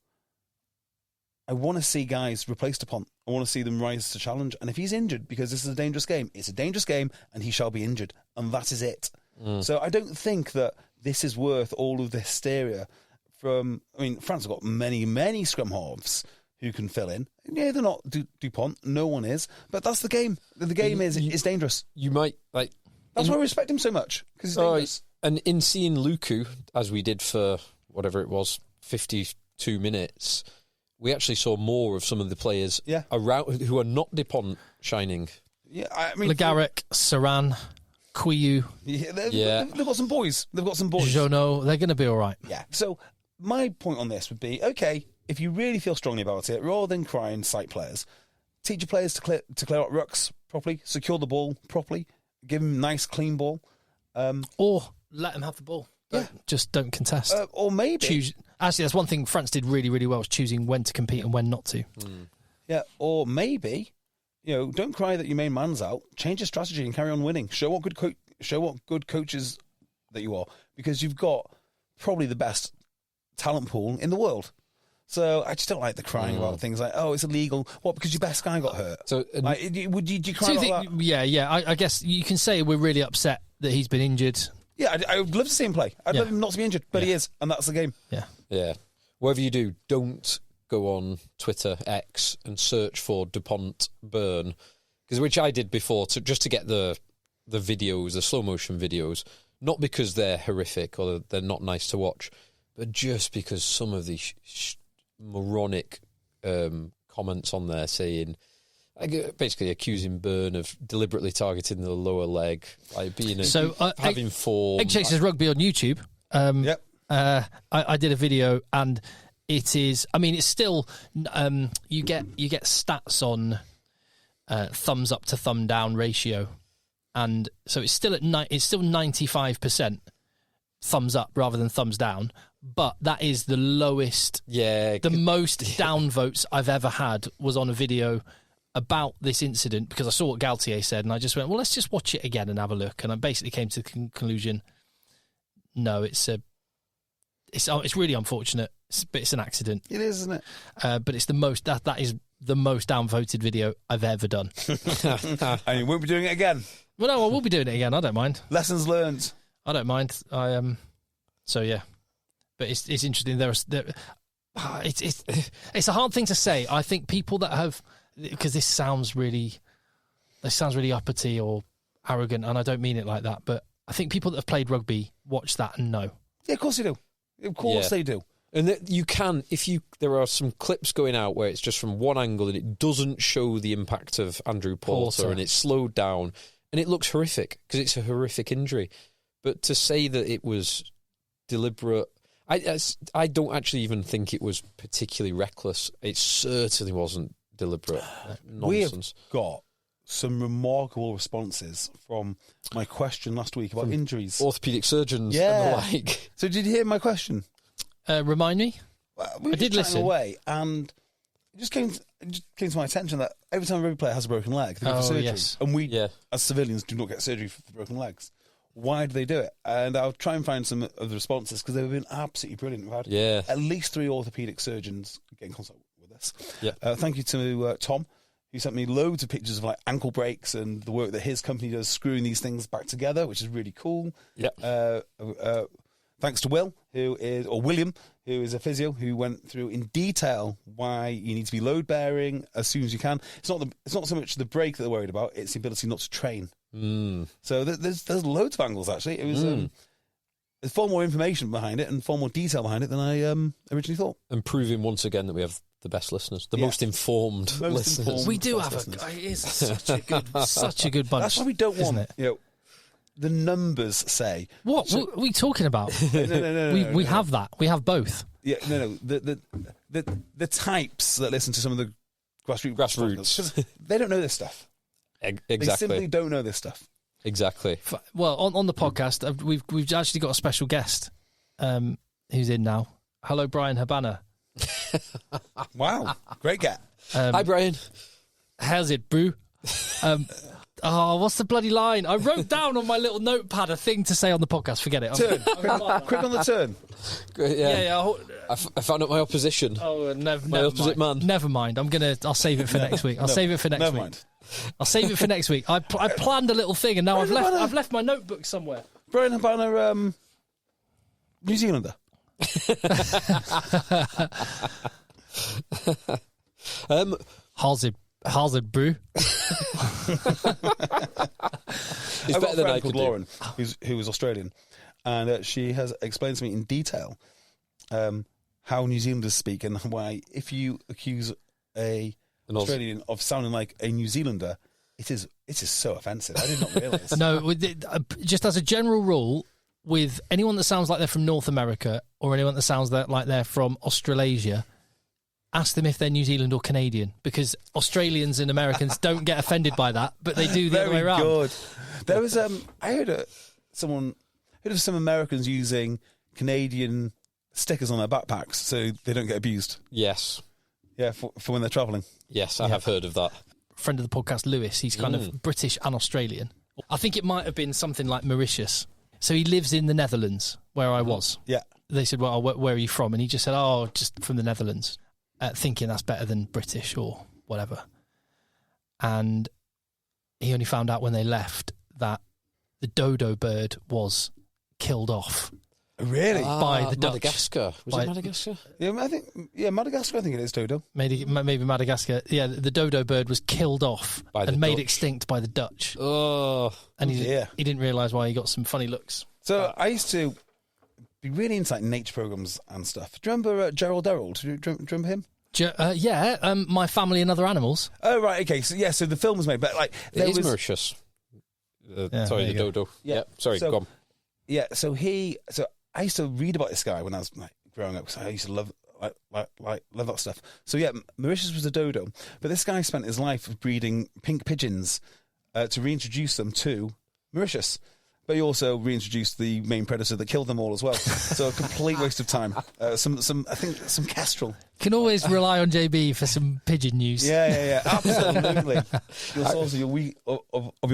I want to see guys replace Dupont. I want to see them rise to challenge. And if he's injured, because this is a dangerous game, it's a dangerous game and he shall be injured. And that is it. So I don't think that this is worth all of the hysteria from... I mean, France have got many, many scrum halves who can fill in. Yeah, they're not Dupont. No one is. But that's the game. The game is dangerous. You might... That's why I respect him so much, because he's dangerous. And in seeing Luku, as we did for whatever it was, 52 minutes... We actually saw more of some of the players around who are not Dupont shining. Yeah, I mean... Legarrec, Saran, Quiyu. They've got some boys. Jono, they're going to be all right. Yeah. So my point on this would be, okay, if you really feel strongly about it, rather than cry and cite players, teach your players to clear out rucks properly, secure the ball properly, give them nice, clean ball. Or let them have the ball. Just don't contest. Or maybe... Actually, that's one thing France did really, really well, was choosing when to compete and when not to. Yeah, or maybe, don't cry that your main man's out. Change your strategy and carry on winning. Show what good coaches that you are, because you've got probably the best talent pool in the world. So I just don't like the crying about things like, oh, it's illegal. What, because your best guy got hurt? So would you cry about that? Yeah. I guess you can say we're really upset that he's been injured. Yeah, I would love to see him play. I'd love him not to be injured, but he is, and that's the game. Yeah. Whatever you do, don't go on Twitter, X, and search for Dupont burn, which I did before, just to get the videos, the slow motion videos, not because they're horrific or they're not nice to watch, but just because some of these moronic comments on there saying... basically accusing Byrne of deliberately targeting the lower leg, having form. EggChasers Rugby on YouTube. I did a video, and it is. I mean, it's still. You get stats on thumbs up to thumb down ratio, and so it's still it's still 95% thumbs up rather than thumbs down. But that is the lowest. The most downvotes I've ever had was on a video about this incident, because I saw what Galtier said and I just went, well, let's just watch it again and have a look. And I basically came to the conclusion, no, it's really unfortunate. But it's an accident. It is, isn't it? But it's the most that is the most downvoted video I've ever done. And you won't be doing it again. Well, no, I will be doing it again. I don't mind. Lessons learned. I don't mind. So yeah, but it's interesting. It's a hard thing to say. I think people that have, because this sounds really uppity or arrogant, and I don't mean it like that. But I think people that have played rugby watch that and know. Yeah, of course they do. Of course they do. And there are some clips going out where it's just from one angle and it doesn't show the impact of Andrew Porter. And it's slowed down and it looks horrific because it's a horrific injury. But to say that it was deliberate, I don't actually even think it was particularly reckless. It certainly wasn't deliberate nonsense. We have got some remarkable responses from my question last week about injuries. Orthopaedic surgeons and the like. So did you hear my question? Remind me. Well, I did listen away, and it just came to my attention that every time a rugby player has a broken leg, they go for surgery, yes. and we, as civilians, do not get surgery for broken legs. Why do they do it? And I'll try and find some of the responses because they've been absolutely brilliant. We've had at least 3 orthopaedic surgeons get in contact with us. Yeah. Thank you to Tom, who sent me loads of pictures of like ankle breaks and the work that his company does screwing these things back together, which is really cool. Yeah. Thanks to William, who is a physio, who went through in detail why you need to be load bearing as soon as you can. It's not so much the break that they're worried about; it's the ability not to train. So there's loads of angles actually. It was there's far more information behind it and far more detail behind it than I originally thought. And proving once again that we have the best listeners, the most informed listeners. We do have it is such a good bunch. That's why we don't want it. The numbers say. What are we talking about? No. We have that. We have both. Yeah, no. The types that listen to some of the grassroots, they don't know this stuff. Exactly. They simply don't know this stuff. Exactly. Well, on the podcast, we've actually got a special guest who's in now. Hello, Brian Habana. Wow, great get. Hi, Brian. How's it, bro? What's the bloody line? I wrote down on my little notepad a thing to say on the podcast. Forget it. Turn. Quick on the turn. Yeah. I found out my opposition. My opposite man. Never mind. I'll save it for next week. I'll save it for next week. Mind. I'll save it for next week. I planned a little thing and now I've left my notebook somewhere. Brian Habana, New Zealander. How's it, brew? It's better than I could do. Lauren, who was Australian, and she has explained to me in detail how New Zealanders speak and why, if you accuse an Australian of sounding like a New Zealander, it is so offensive. I did not realise. No, just as a general rule, with anyone that sounds like they're from North America or anyone that sounds like they're from Australasia, ask them if they're New Zealand or Canadian, because Australians and Americans don't get offended by that, but they do the other way around. Good. There was I heard of some Americans using Canadian stickers on their backpacks so they don't get abused. Yes. Yeah, for when they're travelling. Yes, I have heard of that. Friend of the podcast, Lewis, he's kind of British and Australian. I think it might have been something like Mauritius. So he lives in the Netherlands, where I was. Yeah. They said, well, where are you from? And he just said, just from the Netherlands. Thinking that's better than British or whatever. And he only found out when they left that the dodo bird was killed off. Really? By the Dutch. Madagascar. Was it Madagascar? Yeah, Madagascar, I think it is dodo. Maybe Madagascar. Yeah, the dodo bird was killed off and made extinct by the Dutch. Oh. And he didn't realise why he got some funny looks. So I used to be really into like nature programs and stuff. Do you remember Gerald Derald? Do you remember him? My Family and Other Animals. Oh, right, okay. So the film was made, but like it is Mauritius. Sorry, the dodo. Yeah. Sorry, go on. Yeah, so I used to read about this guy when I was like growing up because I used to love that stuff. So yeah, Mauritius was a dodo, but this guy spent his life breeding pink pigeons to reintroduce them to Mauritius. But he also reintroduced the main predator that killed them all as well. So a complete waste of time. I think some kestrel. Can always rely on JB for some pigeon news. Yeah, absolutely. Your source of your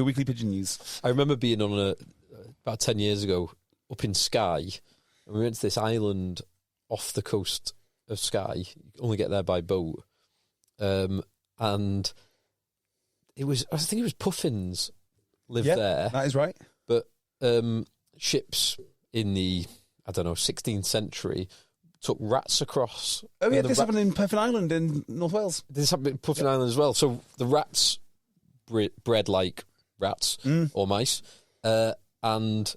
weekly pigeon news. I remember being on about 10 years ago, up in Skye, and we went to this island off the coast of Skye. You only get there by boat, and I think it was puffins lived there. That is right. But ships in the 16th century took rats across. Oh yeah, this happened in Puffin Island in North Wales. This happened in Puffin Island as well. So the rats bred like rats or mice, and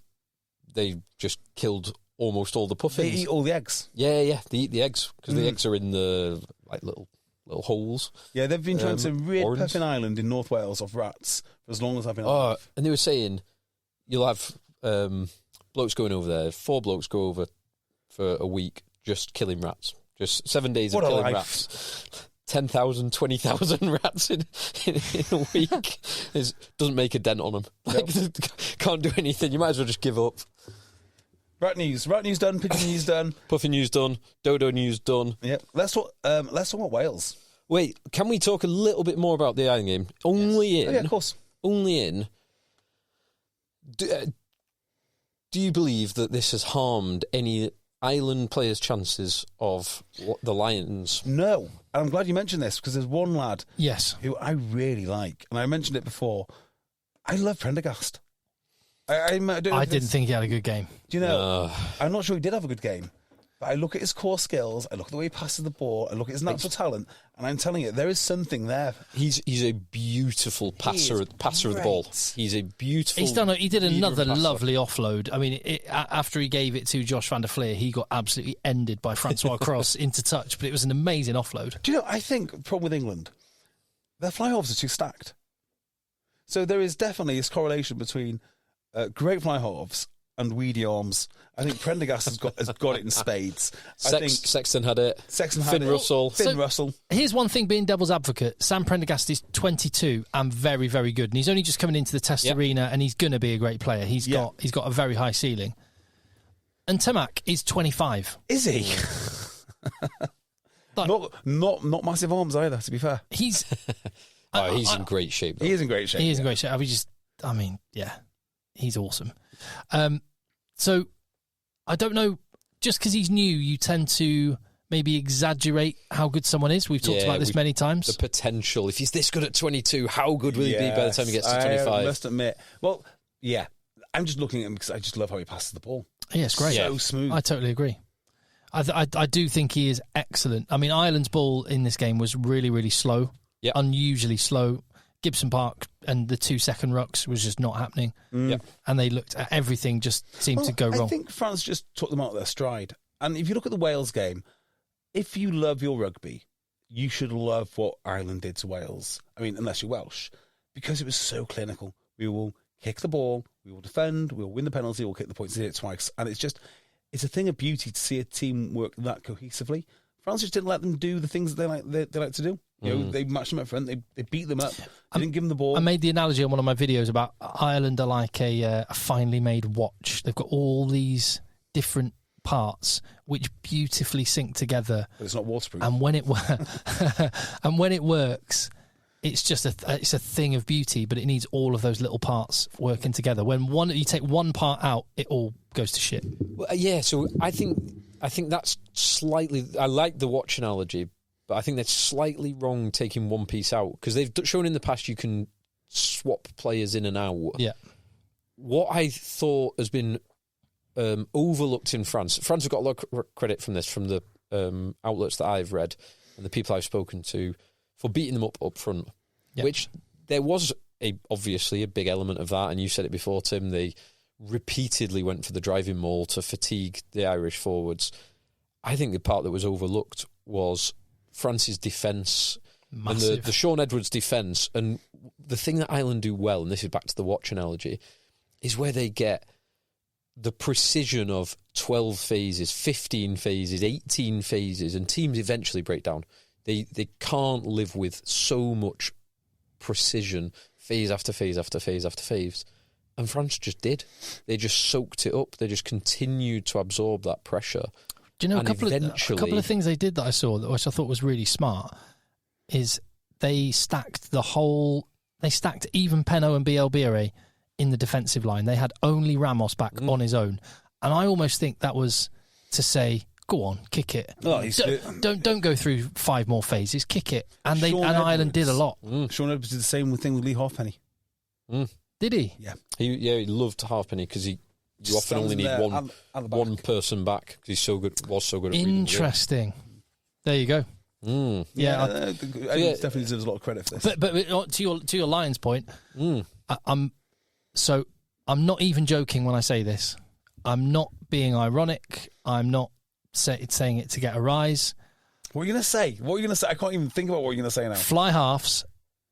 they just killed almost all the puffins. They eat all the eggs. Yeah, they eat the eggs because the eggs are in the little holes. Yeah, they've been trying to rid orange. Puffin Island in North Wales of rats for as long as I've been alive. And they were saying you'll have blokes going over there. 4 blokes go over for a week just killing rats. Just 7 days of killing rats. 10,000, 20,000 rats in a week doesn't make a dent on them. Can't do anything. You might as well just give up. Rat news done. Pigeon news done. Puffin news done. Dodo news done. Yep. Let's talk about Wales. Wait, can we talk a little bit more about the island game? Yeah, of course. Only in. Do you believe that this has harmed any island players' chances of the Lions? No. And I'm glad you mentioned this because there's one lad who I really like, and I mentioned it before. I love Prendergast. I didn't think he had a good game. Do you know? I'm not sure he did have a good game, but I look at his core skills, I look at the way he passes the ball, I look at his natural talent, and I'm telling you, there is something there. He's a beautiful passer of the ball. He's a beautiful. He did another lovely offload. I mean, after he gave it to Josh van der Fleer, he got absolutely ended by Francois Cross into touch, but it was an amazing offload. Do you know? I think the problem with England, their fly halves are too stacked. So there is definitely this correlation between great fly halves and weedy arms. I think Prendergast has got it in spades. I think Sexton had it. Finn Russell. Here's one thing, being devil's advocate. Sam Prendergast is 22 and very, very good. And he's only just coming into the test arena, and he's going to be a great player. He's got a very high ceiling. And Temak is 25. Is he? Not massive arms either, to be fair. He's in great shape, though. He is in great shape. He is in great shape. He's awesome. So, I don't know, just because he's new, you tend to maybe exaggerate how good someone is. We've talked about this many times. The potential. If he's this good at 22, how good will he be by the time he gets to 25? I must admit. Well, yeah. I'm just looking at him because I just love how he passes the ball. Yeah, it's great. So smooth. I totally agree. I do think he is excellent. I mean, Ireland's ball in this game was really, really slow. Yep. Unusually slow. Gibson Park and the 2-second rucks was just not happening. Yep. And they looked at everything, just seemed to go wrong. I think France just took them out of their stride. And if you look at the Wales game, if you love your rugby, you should love what Ireland did to Wales. I mean, unless you're Welsh, because it was so clinical. We will kick the ball, we will defend, we will win the penalty, we'll kick the points, did it twice. And it's a thing of beauty to see a team work that cohesively. France just didn't let them do the things that they like to do. You know, they matched them up front. They beat them up. They didn't give them the ball. I made the analogy on one of my videos about Ireland are like a finely made watch. They've got all these different parts which beautifully sync together. But it's not waterproof. And when it works, it's just it's a thing of beauty. But it needs all of those little parts working together. When you take one part out, it all goes to shit. Well, yeah. So I think that's slightly. I like the watch analogy. But I think that's slightly wrong taking one piece out because they've shown in the past you can swap players in and out. Yeah. What I thought has been overlooked in France have got a lot of credit from this, from the outlets that I've read and the people I've spoken to, for beating them up front, which there was obviously a big element of that. And you said it before, Tim, they repeatedly went for the driving maul to fatigue the Irish forwards. I think the part that was overlooked was France's defence and the Sean Edwards defence. And the thing that Ireland do well, and this is back to the watch analogy, is where they get the precision of 12 phases, 15 phases, 18 phases, and teams eventually break down. They can't live with so much precision, phase after phase after phase after phase. And France just did. They just soaked it up. They just continued to absorb that pressure. Do you know a couple of things they did that I saw, which I thought was really smart, is they stacked even Penaud and BL Bire in the defensive line. They had only Ramos back on his own, And I almost think that was to say, go on, kick it. Oh, don't go through 5 more phases, kick it. And Ireland did a lot. Sean Edwards did the same thing with Lee Halfpenny. Did he? Yeah. He loved Halfpenny because you often only need one person back because he's so good. Was so good at reading. Interesting. There you go. Yeah, definitely deserves a lot of credit for this. But to your Lions point, I'm not even joking when I say this. I'm not being ironic. I'm not saying it to get a rise. What are you going to say? I can't even think about what you're going to say now. Fly halves.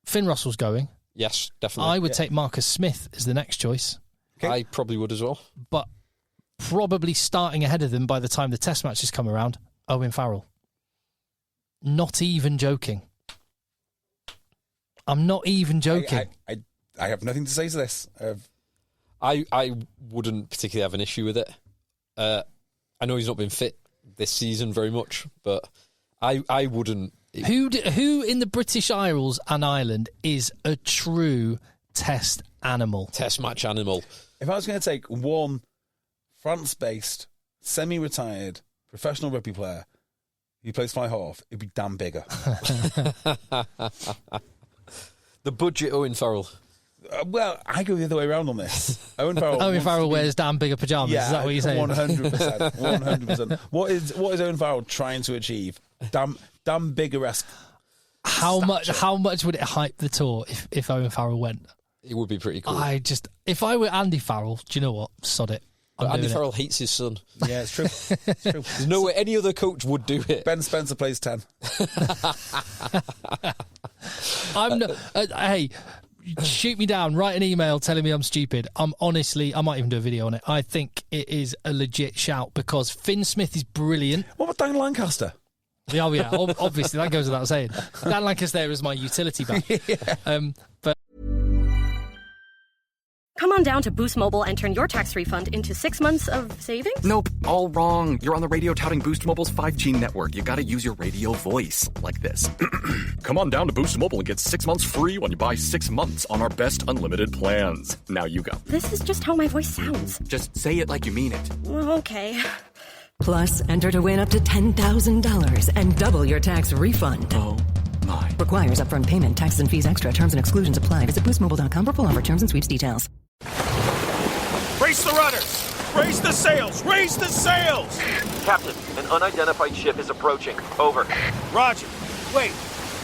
Finn Russell's going. Yes, definitely. I would take Marcus Smith as the next choice. Okay. I probably would as well. But probably starting ahead of them by the time the test matches come around, Owen Farrell. Not even joking. I'm not even joking. I have nothing to say to this. I wouldn't particularly have an issue with it. I know he's not been fit this season very much, but I wouldn't. Who in the British Isles and Ireland is a true test animal? Test match animal. If I was going to take one France-based, semi-retired, professional rugby player who plays fly half, it'd be Dan Bigger. The budget Owen Farrell. Well, I go the other way around on this. Owen Farrell wears Dan Bigger pyjamas. Yeah, is that what you're saying? 100%. 100%. What is Owen Farrell trying to achieve? Dan Bigger-esque. How much would it hype the tour if Owen Farrell went? It would be pretty cool. If I were Andy Farrell, do you know what? Sod it. But Andy Farrell hates his son. Yeah, it's true. There's no way any other coach would do it. Ben Spencer plays 10. I'm not. Hey, shoot me down. Write an email telling me I'm stupid. I might even do a video on it. I think it is a legit shout because Finn Smith is brilliant. What about Dan Lancaster? Yeah, obviously that goes without saying. Dan Lancaster is my utility back. But Come on down to Boost Mobile and turn your tax refund into 6 months of savings? Nope, all wrong. You're on the radio touting Boost Mobile's 5G network. You gotta use your radio voice, like this. Come on down to Boost Mobile and get 6 months free when you buy 6 months on our best unlimited plans. Now you go. This is just how my voice sounds. Just say it like you mean it. Okay. Plus, enter to win up to $10,000 and double your tax refund. Oh, my. Requires upfront payment. Taxes and fees extra. Terms and exclusions apply. Visit boostmobile.com for full offer terms and sweeps details. Raise the rudders! Raise the sails! Raise the sails! Captain, an unidentified ship is approaching. Over. Roger. Wait,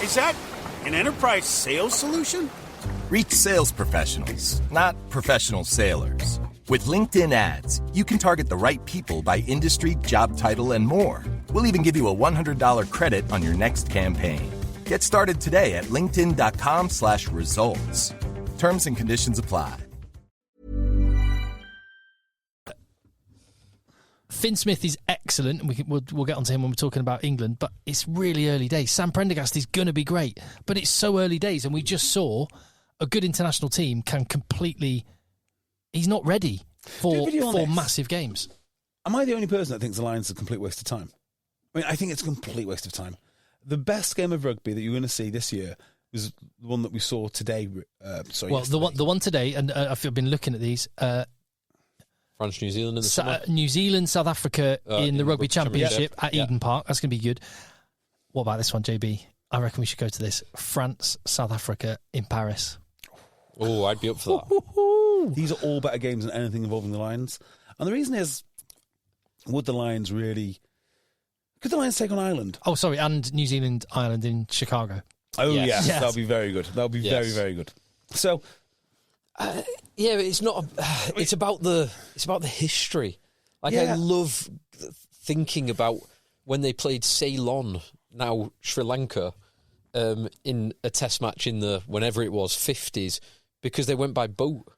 is that an enterprise sales solution? Reach sales professionals, not professional sailors. With LinkedIn ads, you can target the right people by industry, job title, and more. We'll even give you a $100 credit on your next campaign. Get started today at linkedin.com/results. Terms and conditions apply. Finn Smith is excellent, and we'll get onto him when we're talking about England, but it's really early days. Sam Prendergast is going to be great, but it's so early days, and we just saw a good international team can completely... He's not ready for massive games. Am I the only person that thinks the Lions is a complete waste of time? I mean, I think it's a complete waste of time. The best game of rugby that you're going to see this year was the one that we saw today. The one today, and I've been looking at these... France, New Zealand in the summer. New Zealand, South Africa in the Rugby Championship at Eden Park. That's going to be good. What about this one, JB? I reckon we should go to this. France, South Africa in Paris. Oh, I'd be up for that. These are all better games than anything involving the Lions. And the reason is, could the Lions take on Ireland? Oh, sorry, and New Zealand, Ireland in Chicago. Oh, yes. That'll be very good. That'll be very, very good. So... yeah, but it's not. It's about the history. I love thinking about when they played Ceylon, now Sri Lanka, in a test match in the whenever it was 50s, because they went by boat,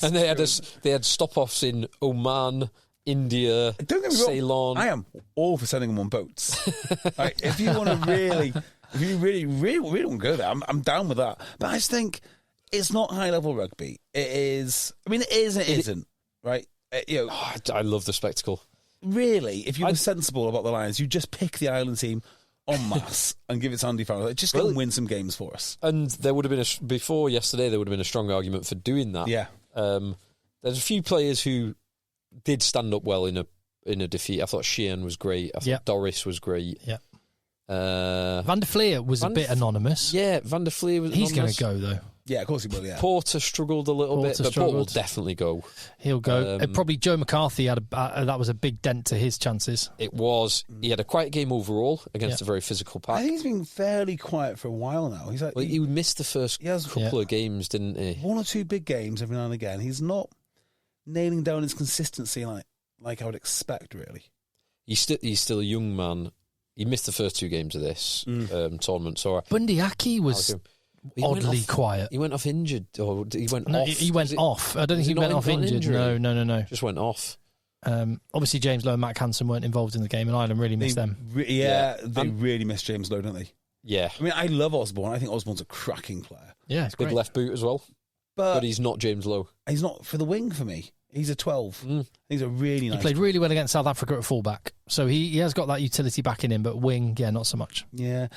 and they had stop-offs in Oman, India, Ceylon. I am all for sending them on boats. If you want to really want to go there, I'm down with that. But I just think. It's not high-level rugby. It is... I mean, it is and it isn't, right? I love the spectacle. Really, if you were sensible about the Lions, you just pick the Ireland team en masse and give it to Andy Farrell. Just go and win some games for us. And there would have been before yesterday, there would have been a strong argument for doing that. Yeah. There's a few players who did stand up well in a defeat. I thought Sheehan was great. I thought Doris was great. Yeah. Van der Fleer was a bit anonymous. Yeah, Van der Fleer was He's going anonymous. to go, though. Yeah, of course he will, yeah. Porter struggled a little bit, but Porter will definitely go. He'll go. Probably Joe McCarthy had that was a big dent to his chances. It was. He had a quiet game overall against a very physical pack. I think he's been fairly quiet for a while now. He's like, he missed the first couple of games, didn't he? One or two big games every now and again. He's not nailing down his consistency like I would expect, really. He's still a young man. He missed the first 2 games of this tournament. So Bundy Aki was oddly quiet. He went off injured, or he went off. He went off. I don't think he went off injured. No. Just went off. Obviously, James Lowe and Matt Hansen weren't involved in the game, and Ireland really missed them. They really miss James Lowe, don't they? Yeah. I mean, I love Osborne. I think Osborne's a cracking player. Yeah, it's big great. left boot as well. But he's not James Lowe. He's not for the wing for me. He's a 12. He's a really nice. He played really well against South Africa at fullback, so he has got that utility back in him. But wing, not so much. Yeah,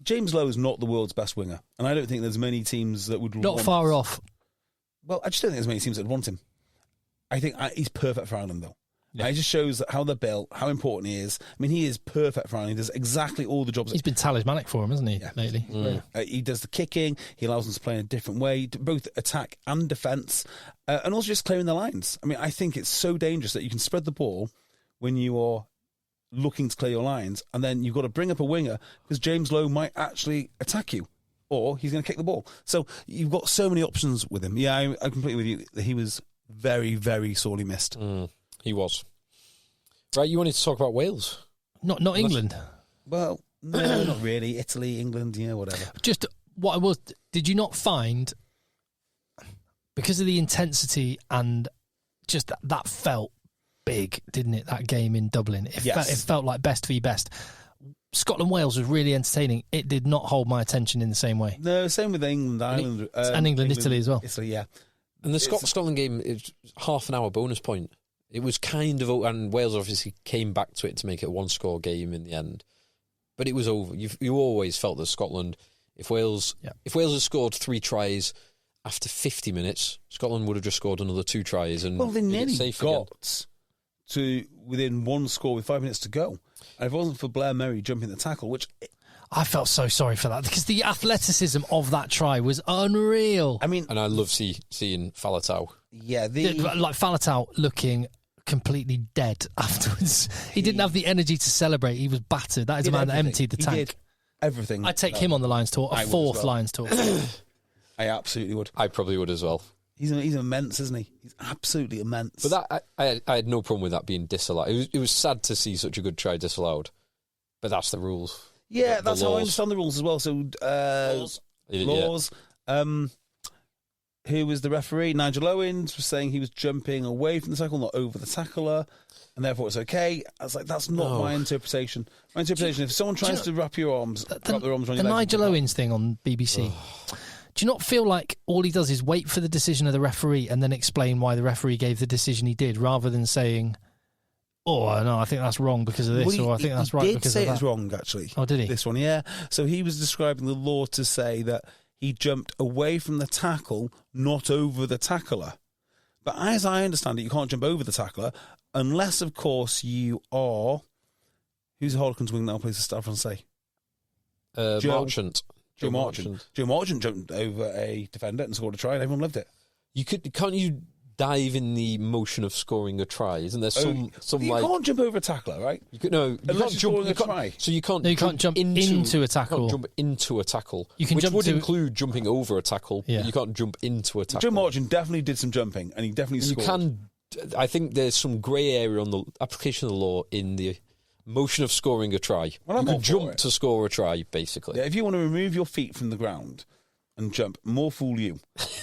James Lowe is not the world's best winger, and I don't think there's many teams that would not far off. Well, I just don't think there's many teams that would want him. I think he's perfect for Ireland, though. Yeah. It just shows how they're built, how important he is. I mean, he is perfect for Ireland. He does exactly all the jobs. He's been talismanic for him, hasn't he, lately? He does the kicking. He allows them to play in a different way, both attack and defence, and also just clearing the lines. I mean, I think it's so dangerous that you can spread the ball when you are looking to clear your lines, and then you've got to bring up a winger because James Lowe might actually attack you, or he's going to kick the ball. So you've got so many options with him. Yeah, I'm completely with you. He was very, very sorely missed. He was. Right, you wanted to talk about Wales? Not England. Well, no, not really. Italy, England, whatever. Just what I was. Did you not find, because of the intensity and just that felt big, didn't it? That game in Dublin, it felt like best v best. Scotland-Wales was really entertaining. It did not hold my attention in the same way. No, same with England, Ireland, and England, Italy as well. Italy, yeah. And the Scotland game is half an hour bonus point. It was kind of, and Wales obviously came back to it to make it a 1-score game in the end, but it was over. You always felt that Scotland, if Wales had scored 3 tries after 50 minutes, Scotland would have just scored another 2 tries and they nearly safe got again. To within 1 score with 5 minutes to go. And if it wasn't for Blair Murray jumping the tackle, which I felt so sorry for that because the athleticism of that try was unreal. I mean, and I love seeing Faletau. Yeah, like Faletau looking completely dead afterwards. He didn't have the energy to celebrate. He was battered. That is a man that emptied the tank. He did everything. I'd take him on the Lions tour, a 4th Lions tour. I absolutely would. I probably would as well. He's immense, isn't he? He's absolutely immense. But that I had no problem with that being disallowed. It was sad to see such a good try disallowed, but that's the rules. Yeah, that's how I understand the rules as well. So laws. Who was the referee? Nigel Owens was saying he was jumping away from the tackle, not over the tackler, and therefore it's okay. I was like, that's not my interpretation. My interpretation: if someone tries to wrap their arms around your legs, the Nigel Owens thing on BBC. Do you not feel like all he does is wait for the decision of the referee and then explain why the referee gave the decision he did, rather than saying, "Oh no, I think that's wrong because of this," or "I think that's right because of that"? He did say it's wrong, actually. Oh, did he? This one, yeah. So he was describing the law to say that he jumped away from the tackle, not over the tackler. But as I understand it, you can't jump over the tackler unless, of course, you are. Who's the Harlequins wing now plays the Stade Francais? Marchant. Joe Marchant. Joe Marchant jumped over a defender and scored a try, and everyone loved it. Can't you dive in the motion of scoring a try? Isn't there some you can't jump over a tackler, right? You can't jump. So you can't jump into a tackle. You can't jump into a tackle. You can which jump would include jumping over a tackle. Yeah. But you can't jump into a tackle. Joe Marchant definitely did some jumping, and he definitely scored. I think there's some grey area on the application of the law in the motion of scoring a try. Well, you can jump to score a try, basically. Yeah, if you want to remove your feet from the ground and jump, more fool you.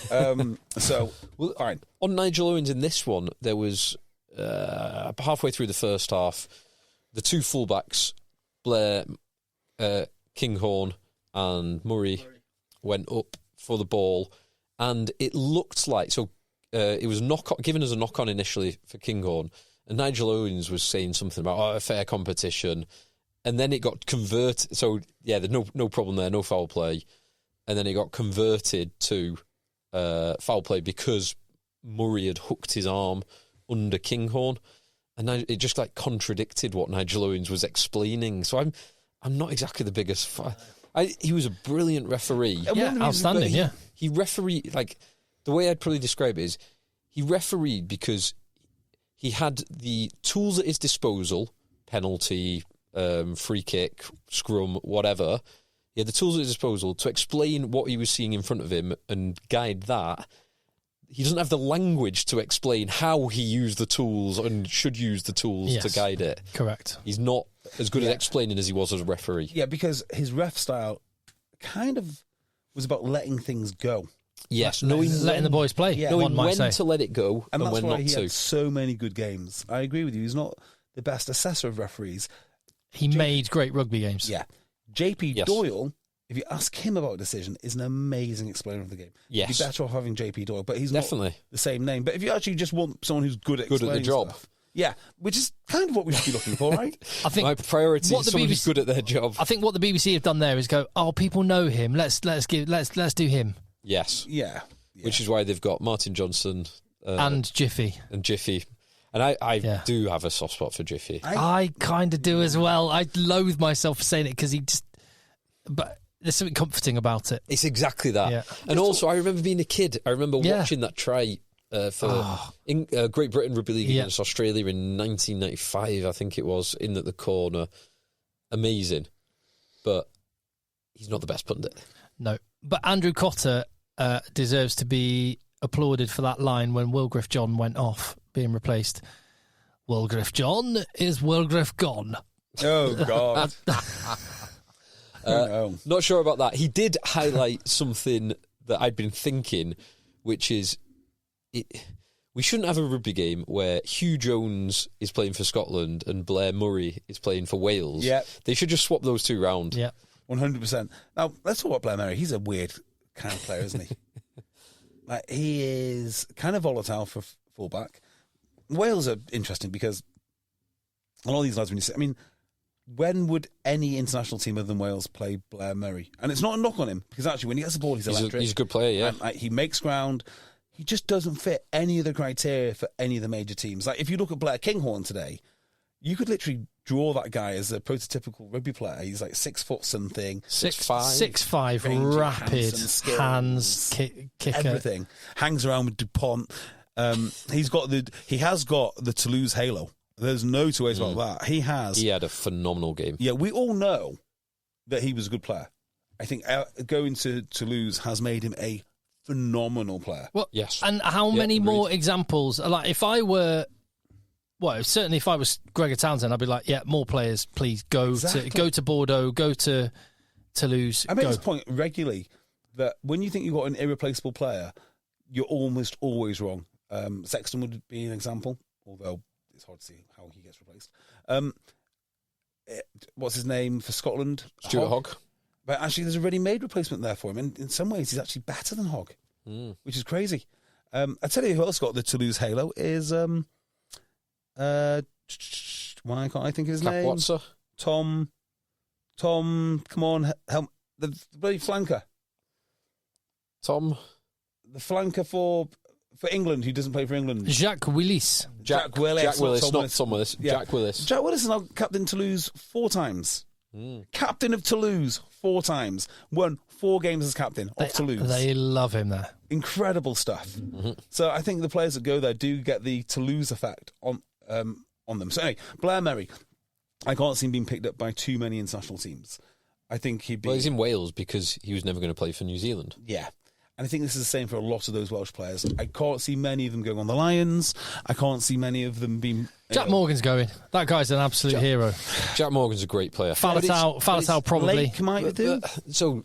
Fine. On Nigel Owens in this one, there was halfway through the first half, the 2 fullbacks, Blair, Kinghorn and Murray, went up for the ball, and it looked like it was given as a knock on initially for Kinghorn. And Nigel Owens was saying something about a fair competition, and then it got converted. So yeah, there's no problem there, no foul play, and then it got converted to foul play because Murray had hooked his arm under Kinghorn, and it just like contradicted what Nigel Owens was explaining. So I'm not exactly the biggest fan. He was a brilliant referee. Yeah, outstanding. He refereed, like, the way I'd probably describe it is he refereed because he had the tools at his disposal, penalty, free kick, scrum, whatever. He had the tools at his disposal to explain what he was seeing in front of him and guide that. He doesn't have the language to explain how he used the tools and should use the tools to guide it. Correct. He's not as good at explaining as he was as a referee. Yeah, because his ref style kind of was about letting things go. Yes, letting the boys play. Yeah. Knowing when to let it go and that's when why not he to. had so many good games. I agree with you. He's not the best assessor of referees. He made great rugby games. Yeah. JP Doyle, if you ask him about a decision, is an amazing explainer of the game. Yes. You'd be better off having JP Doyle, but he's Definitely. not the same name. But if you actually just want someone who's good at Good at the explaining job. stuff, yeah, which is kind of what we should be looking for, right? I think my priority is someone who's good at their job. I think what the BBC have done there is go, oh, people know him. Let's do him. Yes. Yeah. Which is why they've got Martin Johnson and Jiffy. And I do have a soft spot for Jiffy. I kind of do as well. I loathe myself for saying it because but there's something comforting about it. It's exactly that. Yeah. And also, I remember being a kid. I remember watching that try for Great Britain Rugby League against Australia in 1995, I think it was, in at the corner. Amazing. But he's not the best pundit. No. But Andrew Cotter deserves to be applauded for that line when Wilgriff John went off, being replaced. Wilgriff John is Wilgriff gone. Oh, God. Not sure about that. He did highlight something that I'd been thinking, which is we shouldn't have a rugby game where Hugh Jones is playing for Scotland and Blair Murray is playing for Wales. Yeah. They should just swap those two round. Yeah. 100%. Now, let's talk about Blair Murray. He's a weird kind of player, isn't he? He is kind of volatile for fullback. Wales are interesting because a lot of these lads, when would any international team other than Wales play Blair Murray? And it's not a knock on him, because actually when he gets the ball, he's electric. He's a good player, yeah. And, he makes ground. He just doesn't fit any of the criteria for any of the major teams. Like, if you look at Blair Kinghorn today, you could literally draw that guy as a prototypical rugby player. He's like 6 foot something. 6'5", rapid, hands, kicker. Everything. Hangs around with DuPont. He has got the Toulouse halo. There's no two ways about that. He had a phenomenal game. Yeah, we all know that he was a good player. I think going to Toulouse has made him a phenomenal player. Well, yes. And how many more examples? Like, if I were, certainly if I was Gregor Townsend, I'd be like, yeah, more players, please go to Bordeaux, go to Toulouse. I make this point regularly that when you think you've got an irreplaceable player, you're almost always wrong. Sexton would be an example, although it's hard to see how he gets replaced. What's his name for Scotland? Stuart Hogg. But actually, there's a ready-made replacement there for him. And in some ways, he's actually better than Hogg, which is crazy. I tell you who else got the Toulouse halo is... why can't I think of his name? Watson. Tom, come on, help. The bloody flanker. Tom? The flanker for England, who doesn't play for England. Jacques Willis. Jack Willis. Jack Willis, not Tom Willis. Yeah. Jack Willis. Jack Willis is now captain Toulouse 4 times. Captain of Toulouse 4 times. Won 4 games as captain of Toulouse. They love him there. Incredible stuff. Mm-hmm. So I think the players that go there do get the Toulouse effect on them. So anyway, Blair Murray, I can't see him being picked up by too many international teams. I think he'd be... Well, he's in Wales because he was never going to play for New Zealand. Yeah. And I think this is the same for a lot of those Welsh players. I can't see many of them going on the Lions. I can't see many of them being... Jack Morgan's going. That guy's an absolute hero. Jack Morgan's a great player. Faletau probably. Blake might do. So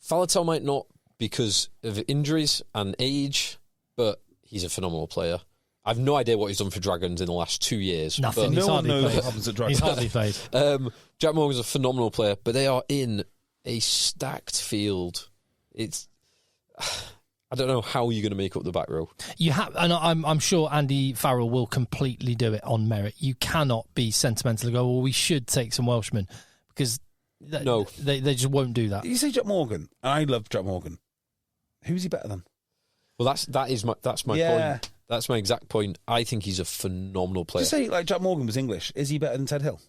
Faletau might not because of injuries and age, but he's a phenomenal player. I've no idea what he's done for Dragons in the last 2 years. Nothing. No one knows what happens at Dragons. He's hardly played. Jack Morgan's a phenomenal player, but they are in a stacked field. I don't know how you're going to make up the back row. You have, and I'm sure Andy Farrell will completely do it on merit. You cannot be sentimental and go, well, we should take some Welshmen, because they just won't do that. You say Jack Morgan, and I love Jack Morgan. Who's he better than? Well, that's my point. That's my exact point. I think he's a phenomenal player. Just say, like, Jack Morgan was English. Is he better than Ted Hill?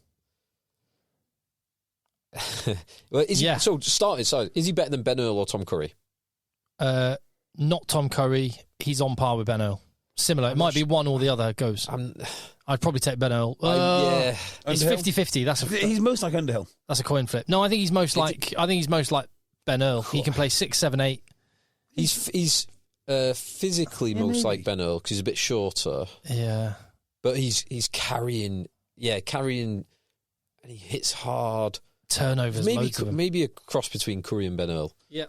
Well, is he, so, is he better than Ben Earl or Tom Curry? Not Tom Curry. He's on par with Ben Earl. Similar. It might be one or the other goes. I'd probably take Ben Earl. Yeah. It's 50-50. He's most like Underhill. That's a coin flip. No, I think he's most like Ben Earl. He can play 6, 7, 8. He's physically most like Ben Earl because he's a bit shorter. Yeah. But he's carrying, and he hits hard. Turnovers, maybe a cross between Curry and Ben Earl. Yeah.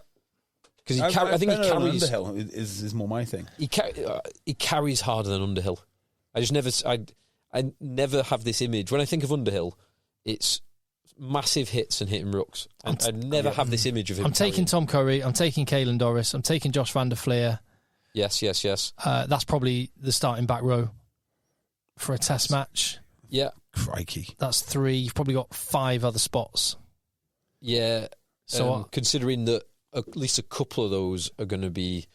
Because I think he carries. Underhill is more my thing. He carries harder than Underhill. I never have this image when I think of Underhill. It's massive hits and hitting rucks. And I never have this image of him. I'm taking Tom Curry. I'm taking Caelan Doris. I'm taking Josh van der Fleer. Yes. That's probably the starting back row for a test match. Yeah. Crikey. That's 3. You've probably got 5 other spots. Yeah. So considering that at least a couple of those are going to be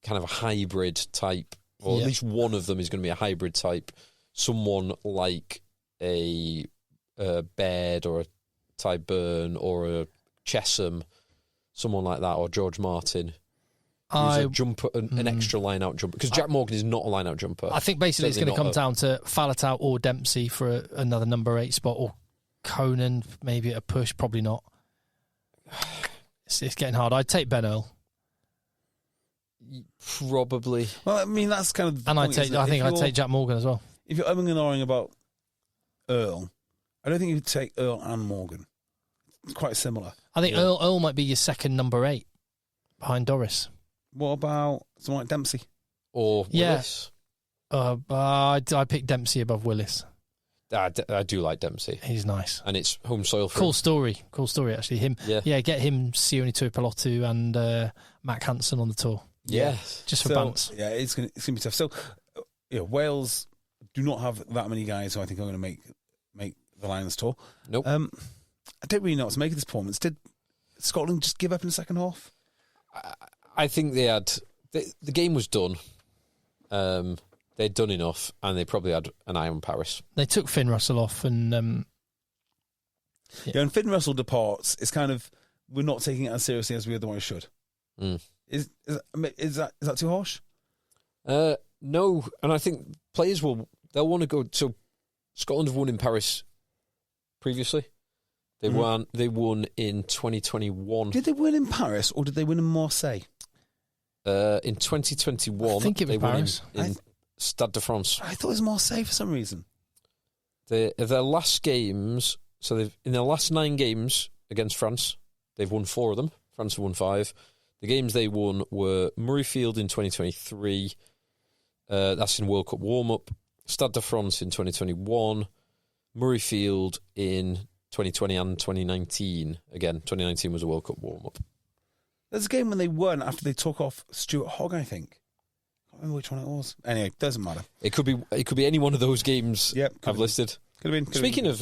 kind of a hybrid type, or at least one of them is going to be a hybrid type. Someone like a Baird or a Ty Byrne or a Chesham, someone like that, or George Martin. Who's a jumper, an extra line-out jumper. Because Jack Morgan is not a line-out jumper. I think basically it's going to come down to Faletau or Dempsey for another number 8 spot, or Conan maybe at a push, probably not. It's getting hard. I'd take Ben Earl. Probably. Well, I mean, that's kind of... And I think I'd take Jack Morgan as well. If you're umming and ahhing about Earl, I don't think you'd take Earl and Morgan. It's quite similar. I think Earl might be your second number 8 behind Doris. What about someone like Dempsey? Or Willis? I pick Dempsey above Willis. I do like Dempsey. He's nice. And it's home soil for Cool him. story, actually. Get him Sione Tuipulotu and Mac Hansen on the tour. Yeah. Just for bounce. Yeah, it's gonna be tough. So, Wales do not have that many guys who I think are going to make the Lions tour. Nope. I don't really know what to make of this performance. Did Scotland just give up in the second half? I think they had... The game was done. They'd done enough, and they probably had an eye on Paris. They took Finn Russell off, and... and Finn Russell departs, it's kind of... We're not taking it as seriously as we otherwise should. Mm. Is that too harsh? No, and I think players they'll want to go... So Scotland have won in Paris previously. They won in 2021. Did they win in Paris or did they win in Marseille? In 2021, I think it was Paris. Won in Stade de France. I thought it was Marseille for some reason. Their last games, so in their last 9 games against France, they've won 4 of them. France have won 5. The games they won were Murrayfield in 2023. That's in World Cup warm-up. Stade de France in 2021. Murrayfield in 2020 and 2019. Again, 2019 was a World Cup warm-up. There's a game when they won after they took off Stuart Hogg, I think. I can't remember which one it was. Anyway, doesn't matter. It could be any one of those games I've listed. Could have been. Speaking of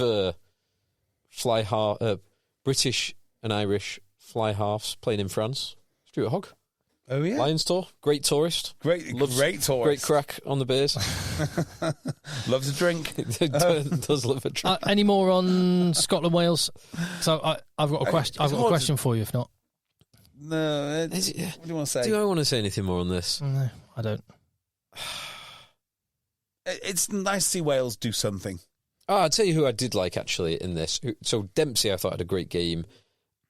British and Irish fly halves playing in France, Stuart Hogg. Oh, yeah. Lions tour. Great tourist. Great tourist. Great crack on the beers. Loves a drink. Does love a drink. Any more on Scotland, Wales? So I've got a question. I've got a question for you. If not, no. What do you want to say? Do I want to say anything more on this? No, I don't. It's nice to see Wales do something. I'll tell you who I did like actually in this. So Dempsey, I thought had a great game.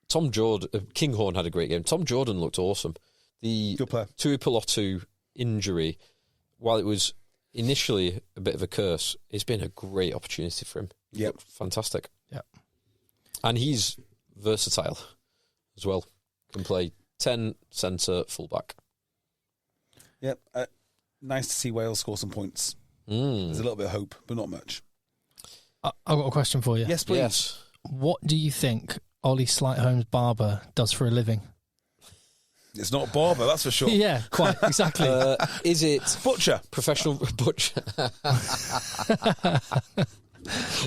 Tom Jordan, Kinghorn had a great game. Tom Jordan looked awesome. The Tuipulotu injury, while it was initially a bit of a curse, it's been a great opportunity for him. Yep. Fantastic. Yeah. And he's versatile as well. Can play 10, centre, fullback. Yep. Nice to see Wales score some points. There's a little bit of hope, but not much. I've got a question for you. Yes, please. Yes. What do you think Ollie Slightholme's barber does for a living? It's not barber, that's for sure. Yeah, quite, exactly. Is it... Butcher. Professional butcher.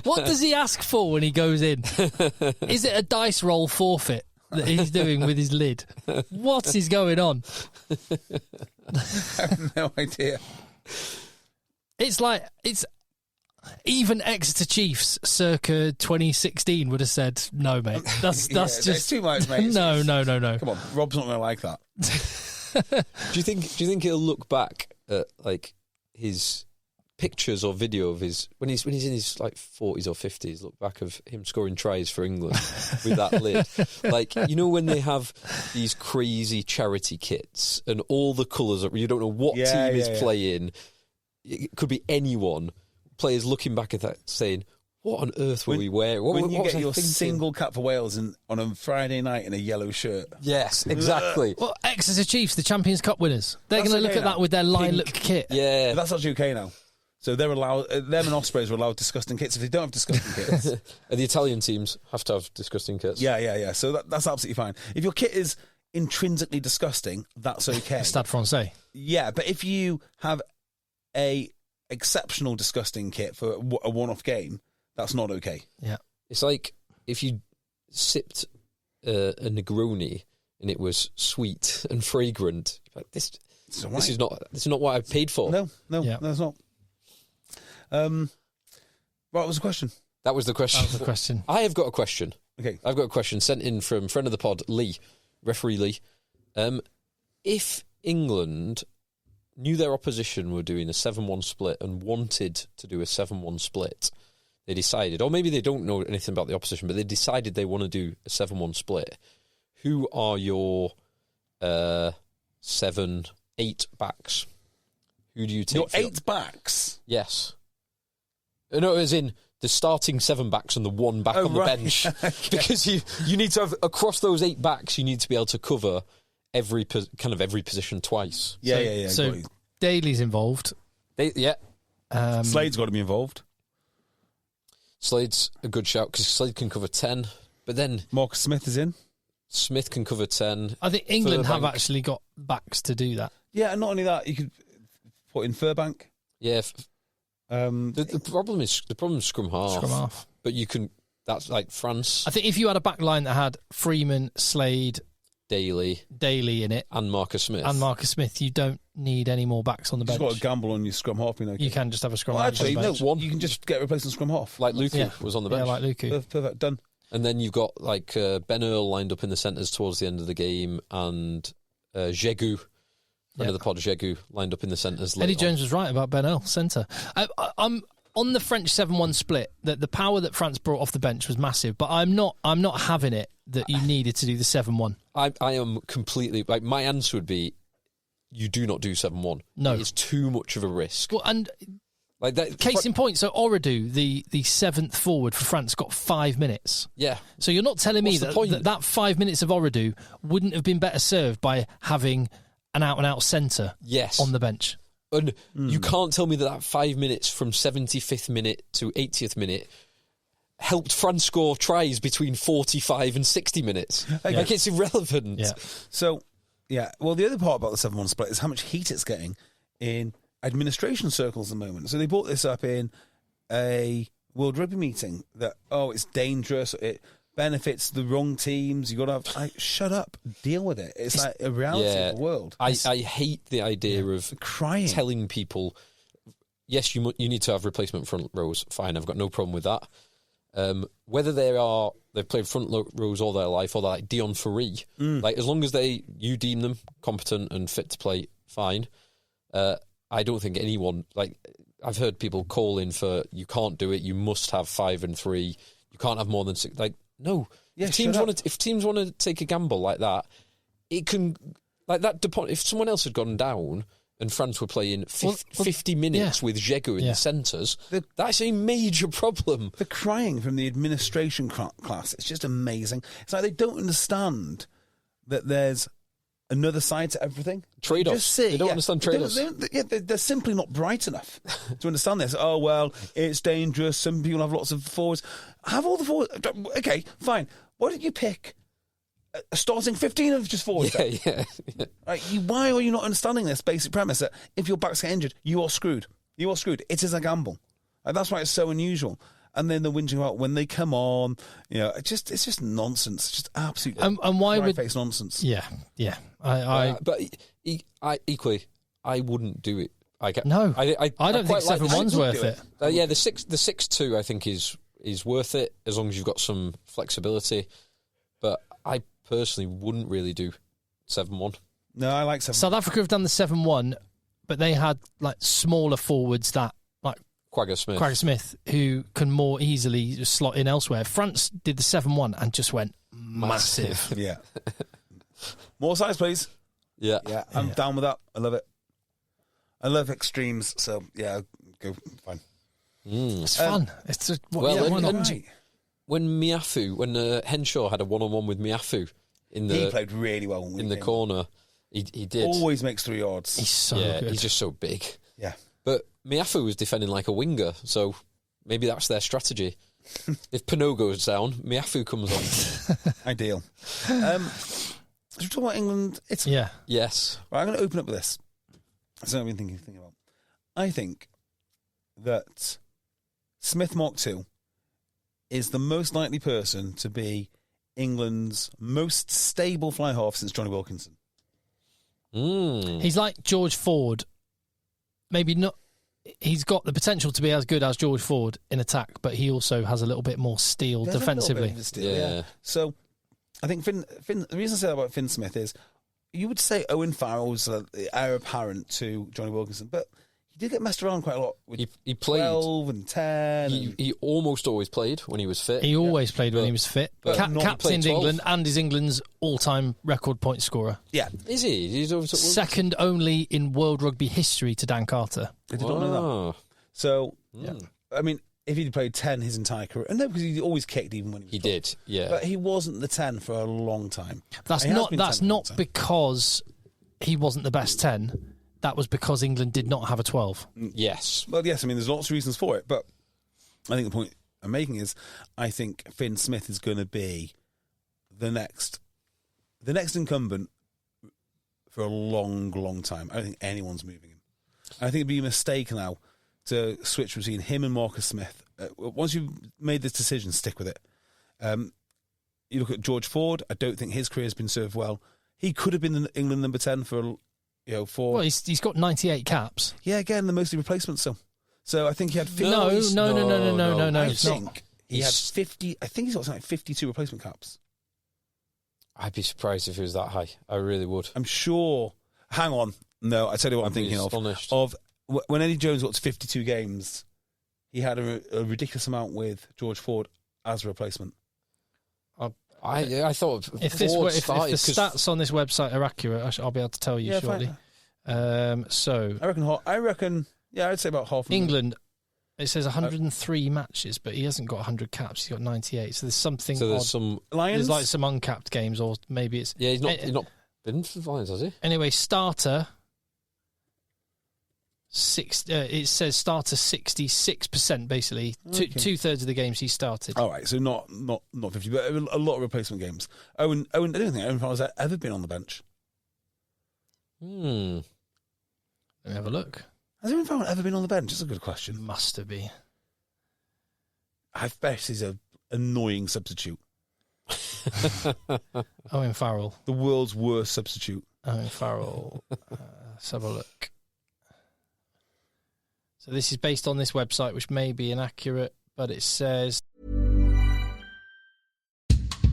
What does he ask for when he goes in? Is it a dice roll forfeit that he's doing with his lid? What is going on? I have no idea. It's like even Exeter Chiefs circa 2016 would have said, no, mate. That's just too much, mate. No. Come on, Rob's not going to like that. Do you think he'll look back at like his pictures or video of his when he's in his like 40s or 50s? Look back of him scoring tries for England with that lid, like when they have these crazy charity kits and all the colours, you don't know what team is playing. It could be anyone. Players looking back at that saying, what on earth were we wearing? When you get your single cap for Wales on a Friday night in a yellow shirt. Yes, exactly. Well, Exeter Chiefs, the Champions Cup winners, they're going to look at that with their lilac kit. Yeah. But that's actually okay now. So they're allowed, them and Ospreys are allowed disgusting kits. If they don't have disgusting kits. The Italian teams have to have disgusting kits. Yeah. So that's absolutely fine. If your kit is intrinsically disgusting, that's okay. Stade Francais. Yeah, but if you have a exceptional disgusting kit for a one-off game, that's not okay. Yeah. It's like if you sipped a Negroni and it was sweet and fragrant. Like, this is not what I paid for. No, it's not. Right, what was the question? That was the question. I have got a question. Okay. I've got a question sent in from friend of the pod, Lee, referee Lee. If England knew their opposition were doing a 7-1 split and wanted to do a 7-1 split, they decided, or maybe they don't know anything about the opposition, but they decided they want to do a 7-1 split. Who are your 7, 8 backs? Who do you take? Your 8 backs? Yes. No, as in the starting 7 backs and the 1 back on the bench. Okay. Because you need to have, across those 8 backs, you need to be able to cover every position twice. Yeah. So Daly's involved. Slade's got to be involved. Slade's a good shout because Slade can cover 10, but then Marcus Smith is in. Smith can cover 10. I think England have actually got backs to do that. Yeah, and not only that, you could put in Furbank. Yeah. The problem is scrum half. But you can. That's like France. I think if you had a back line that had Freeman, Slade, Daly in it, and Marcus Smith, you don't need any more backs on the bench. You've got to gamble on your scrum half. You can just have a scrum half. Actually, you can just get a replacement scrum half. Like Luku was on the bench. Yeah, like Luku. Perfect, done. And then you've got like Ben Earl lined up in the centres towards the end of the game, and Jegu, friend of the pod, Jegu, lined up in the centres. Eddie Jones was right about Ben Earl, centre. I'm on the French 7-1 split. That the power that France brought off the bench was massive, but I'm not having it that you needed to do the 7-1. I am completely like my answer would be, you do not do 7-1. No, it's too much of a risk. Well, and like that, case in point, so Oredu, the 7th forward for France, got 5 minutes. Yeah. So you're not telling me that 5 minutes of Oredu wouldn't have been better served by having an out-and-out centre on the bench. And you can't tell me that 5 minutes from 75th minute to 80th minute helped France score tries between 45 and 60 minutes. Like, it's irrelevant. Yeah. So, well, the other part about the 7-1 split is how much heat it's getting in administration circles at the moment. So they brought this up in a World Rugby meeting that, it's dangerous, it benefits the wrong teams, you got to have, shut up, deal with it. It's like a reality of the world. I hate the idea of crying, telling people, yes, you need to have replacement front rows, fine, I've got no problem with that. Whether they've played front rows all their life, or they're like Dion Ferree, like as long as you deem them competent and fit to play, fine. I don't think anyone, like, I've heard people call in for, you can't do it, you must have 5 and 3, you can't have more than 6. Like, no. Yeah, if teams want to take a gamble like that, it can, like that. If someone else had gone down and France were playing 50 minutes with Jegu in the centres, that's a major problem. The crying from the administration class, it's just amazing. It's like they don't understand that there's another side to everything. Trade-offs. They don't understand trade-offs. They're simply not bright enough to understand this. Oh, well, it's dangerous. Some people have lots of forwards. Have all the forwards. Okay, fine. Why don't you pick a starting 15 of just forwards? Yeah. Right, why are you not understanding this basic premise that if your backs get injured, you are screwed? You are screwed. It is a gamble. That's why it's so unusual. And then they're whinging about when they come on. It's just nonsense. It's just absolute and why would face nonsense. Yeah. But equally, I wouldn't do it. No, I don't think 7-1's worth it. Yeah, the 6-2 I think is worth it as long as you've got some flexibility. But I personally wouldn't really do 7-1. No, I like 7-1. South Africa have done the 7-1, but they had like smaller forwards that like Quagga Smith, who can more easily just slot in elsewhere. France did the 7-1 and just went massive. Yeah. More size, please. Yeah. I'm down with that. I love it. I love extremes, so yeah, go fine. It's fun. It's just, when right. when Henshaw had a 1-on-1 with Miafu he played really well in the corner. He did. Always makes 3 yards. He's so good. He's just so big. Yeah. But Miafu was defending like a winger, so maybe that's their strategy. If Pinot goes down, Miafu comes on. Ideal. Should we talk about England? Yeah. Yes. Right, I'm going to open up with this. That's what I've been thinking about. I think that Smith Mark II is the most likely person to be England's most stable fly half since Johnny Wilkinson. He's like George Ford. Maybe not. He's got the potential to be as good as George Ford in attack, but he also has a little bit more steel defensively. Yeah. So I think Finn, the reason I say that about Finn Smith is you would say Owen Farrell's the heir apparent to Johnny Wilkinson, but he did get messed around quite a lot with he played 12 and 10. He almost always played when he was fit. He always played when he was fit. Captained England and is England's all-time record point scorer. Yeah. Is he? He's over second only in World Rugby history to Dan Carter. I did not know that. So, I mean, if he'd played 10 his entire career, and no, because he always kicked even when he was top. Did, yeah. But he wasn't the 10 for a long time. That's not because he wasn't the best 10. That was because England did not have a 12. Yes. Well, yes, I mean, there's lots of reasons for it, but I think the point I'm making is I think Finn Smith is going to be the next incumbent for a long, long time. I don't think anyone's moving him. I think it'd be a mistake now to switch between him and Marcus Smith. Once you've made this decision, stick with it. You look at George Ford. I don't think his career has been served well. He could have been the England number 10 for well, he's got 98 caps. Yeah, again, the mostly replacements. So I think he had 50. No. I think he had 50. I think he's got something like 52 replacement caps. I'd be surprised if he was that high. I really would. I'm sure. Hang on. No, I tell you what I'm thinking of when Eddie Jones got to 52 games, he had a ridiculous amount with George Ford as a replacement. I thought if the stats on this website are accurate, I'll be able to tell you shortly. So I reckon. Yeah, I'd say about half. England. It says 103 matches, but he hasn't got 100 caps. He's got 98. So there's something. So there's some Lions. There's like some uncapped games, or maybe it's he's not been for the Lions, has he? Anyway, starter. It says starter 66%, basically. Okay. 2/3 of the games he started. All right, so not 50, but a lot of replacement games. Owen, I don't think Owen Farrell's ever been on the bench. Let me have a look. Has Owen Farrell ever been on the bench? That's a good question. Must have been. I bet he's an annoying substitute. Owen Farrell. The world's worst substitute. Owen Farrell. Let's have a look. So this is based on this website, which may be inaccurate, but it says...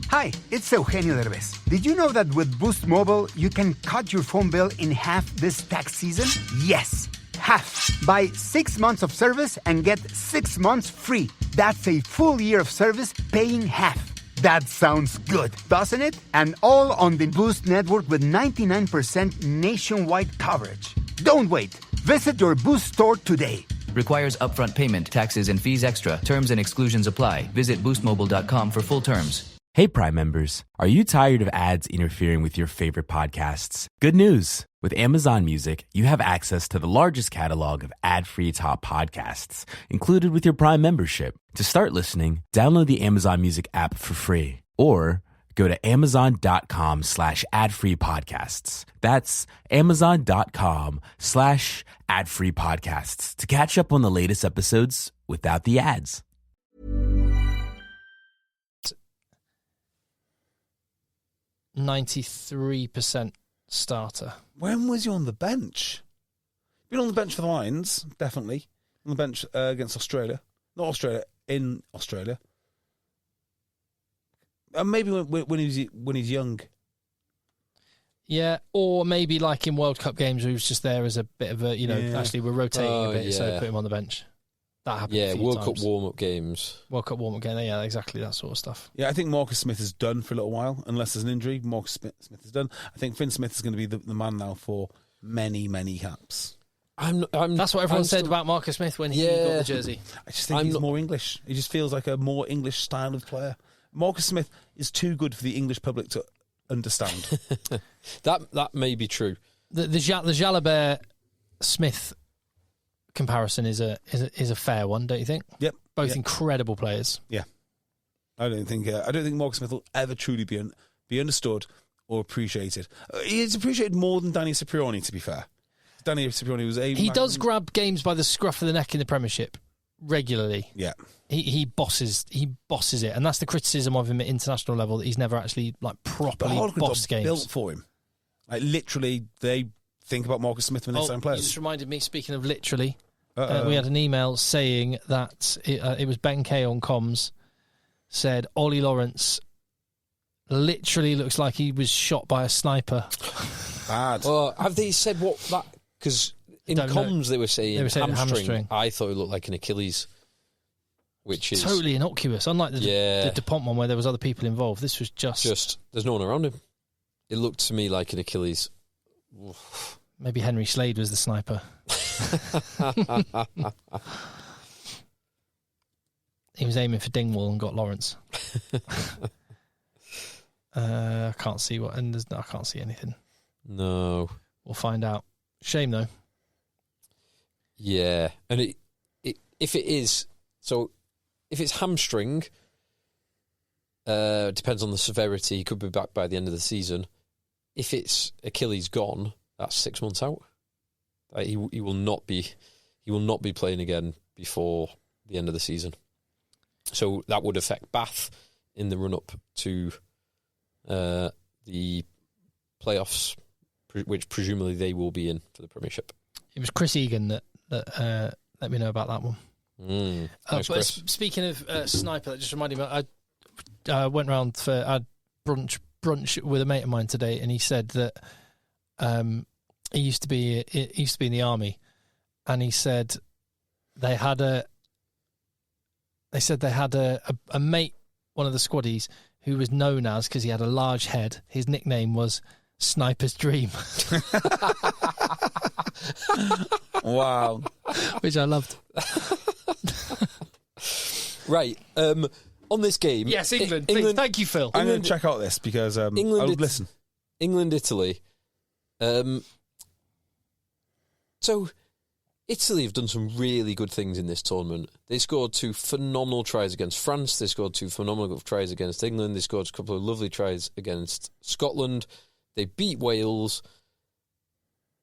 Hi, it's Eugenio Derbez. Did you know that with Boost Mobile, you can cut your phone bill in half this tax season? Yes, half. Buy 6 months of service and get 6 months free. That's a full year of service paying half. That sounds good, doesn't it? And all on the Boost network with 99% nationwide coverage. Don't wait. Visit your Boost store today. Requires upfront payment, taxes, and fees extra. Terms and exclusions apply. Visit boostmobile.com for full terms. Hey, Prime members. Are you tired of ads interfering with your favorite podcasts? Good news. With Amazon Music, you have access to the largest catalog of ad-free top podcasts included with your Prime membership. To start listening, download the Amazon Music app for free or go to amazon.com/ad-free podcasts. That's amazon.com/ad-free podcasts to catch up on the latest episodes without the ads. .93% starter. When was he on the bench? Been on the bench for the Lions, definitely. On the bench against Australia. Not Australia, in Australia. And maybe when he's young. Yeah, or maybe like in World Cup games where he was just there as a bit of a, actually we're rotating a bit, so put him on the bench. That happened a few World times. Cup warm-up games. World Cup warm-up game, yeah, exactly, that sort of stuff. Yeah, I think Marcus Smith is done for a little while, unless there's an injury. Marcus Smith is done. I think Finn Smith is going to be the man now for many, many caps. That's what everyone said about Marcus Smith when he got the jersey. I just think he's more English. He just feels like a more English style of player. Marcus Smith is too good for the English public to understand. That may be true. The Jalabert Smith comparison is a fair one, don't you think? Yep. Both incredible players. Yeah. I don't think Marcus Smith will ever truly be understood or appreciated. He's appreciated more than Danny Cipriani, to be fair. Danny Cipriani was able. He does grab games by the scruff of the neck in the Premiership regularly. Yeah. He bosses it, and that's the criticism of him at international level, that he's never actually properly bossed games. Built for him. Like literally, they think about Marcus Smith when they sign players. You just reminded me. Speaking of literally, we had an email saying that it was Ben Kay on comms said Ollie Lawrence literally looks like he was shot by a sniper. Bad. Well, have they said what that? Because in comms they were saying hamstring. I thought it looked like an Achilles. Which is totally innocuous, unlike the DuPont one where there was other people involved. This was just there's no one around him. It looked to me like an Achilles. Maybe Henry Slade was the sniper. He was aiming for Dingwall and got Lawrence. I can't see I can't see anything. No, we'll find out. Shame though. Yeah, and if it is so. If it's hamstring, depends on the severity. He could be back by the end of the season. If it's Achilles gone, that's 6 months out. He will not be playing again before the end of the season. So that would affect Bath in the run up to the playoffs, which presumably they will be in for the Premiership. It was Chris Egan that let me know about that one. But speaking of sniper, that just reminded me. I went round for brunch with a mate of mine today, and he said that he used to be in the army, and he said they had a mate, one of the squaddies, who was known as, because he had a large head, his nickname was Sniper's Dream. Wow. Which I loved. Right. On this game... Yes, England. Please. Thank you, Phil. I'm going to check out this because I'll listen. England, Italy. So, Italy have done some really good things in this tournament. They scored 2 phenomenal tries against France. They scored 2 phenomenal tries against England. They scored a couple of lovely tries against Scotland. They beat Wales.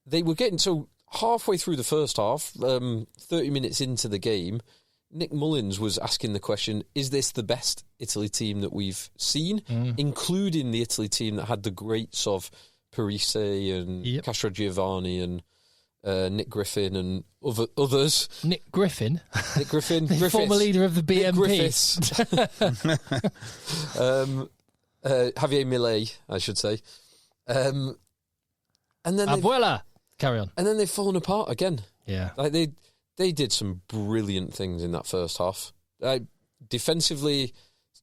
They were getting... So, halfway through the first half, 30 minutes into the game, Nick Mullins was asking the question, is this the best Italy team that we've seen? Including the Italy team that had the greats of Parise and Castro Giovanni and Nick Griffin and others. Nick Griffin? Nick Griffin. The former leader of the BNP. Javier Millet, I should say. And then Abuela! Carry on. And then they've fallen apart again. Yeah. Like they did some brilliant things in that first half. Defensively,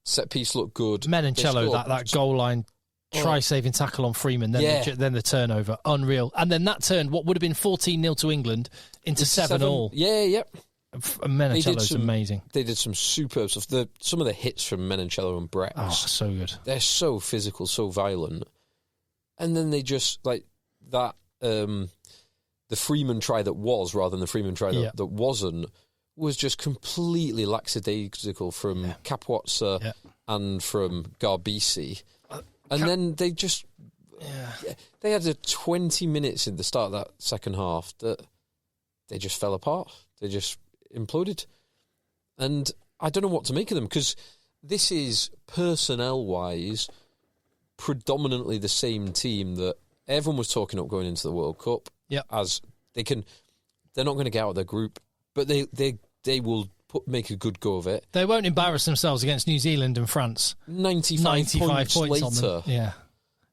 set piece looked good. Menoncello, that goal line try-saving tackle on Freeman, then the turnover. Unreal. And then that turned what would have been 14-0 to England into 7-all. Yeah, yep. Menoncello's amazing. They did some superb stuff. Some of the hits from Menoncello and Brex. Oh, so good. They're so physical, so violent. And then they just, like, that... the Freeman try that was, rather than the Freeman try that wasn't, was just completely lackadaisical from Capwatsa and from Garbisi. And then they just... They had 20 minutes in the start of that second half that they just fell apart. They just imploded. And I don't know what to make of them, because this is, personnel-wise, predominantly the same team that everyone was talking up going into the World Cup. Yeah, as they can They're not going to get out of their group, but they will make a good go of it. They won't embarrass themselves against New Zealand and France. 95 points later. on them. Yeah.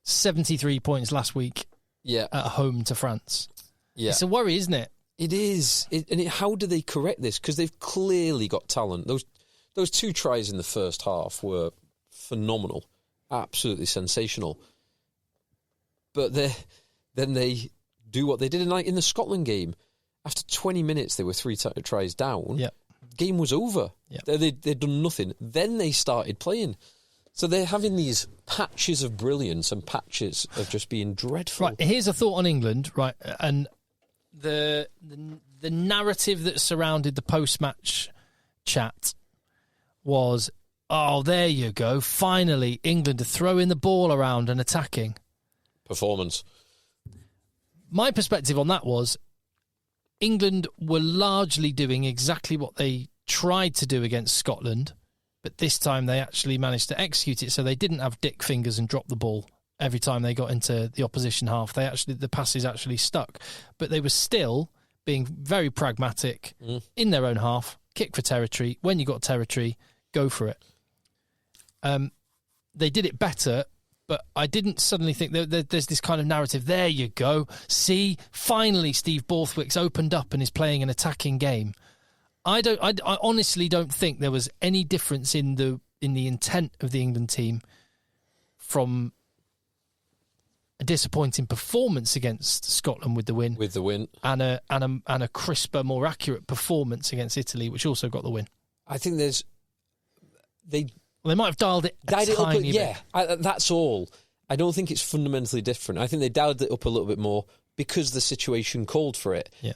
73 points last week at home to France. Yeah. It's a worry, isn't it? It is. How do they correct this? Because they've clearly got talent. Those 2 tries in the first half were phenomenal. Absolutely sensational. But then they do what they did in the Scotland game. After 20 minutes, they were 3 tries down. Yep. Game was over. Yep. They'd done nothing. Then they started playing. So they're having these patches of brilliance and patches of just being dreadful. Right, here's a thought on England, right, and the narrative that surrounded the post-match chat was, oh, there you go, finally England are throwing the ball around and attacking. Performance. My perspective on that was England were largely doing exactly what they tried to do against Scotland, but this time they actually managed to execute it, so they didn't have dick fingers and drop the ball every time they got into the opposition half. The passes actually stuck, but they were still being very pragmatic in their own half, kick for territory. When you got territory, go for it. They did it better, but I didn't suddenly think there's this kind of narrative. There you go. See, finally Steve Borthwick's opened up and is playing an attacking game. I honestly don't think there was any difference in the intent of the England team from a disappointing performance against Scotland with the win, and a crisper, more accurate performance against Italy, which also got the win. I think they might have dialed it a tiny bit. That's all. I don't think it's fundamentally different. I think they dialed it up a little bit more because the situation called for it. Yeah.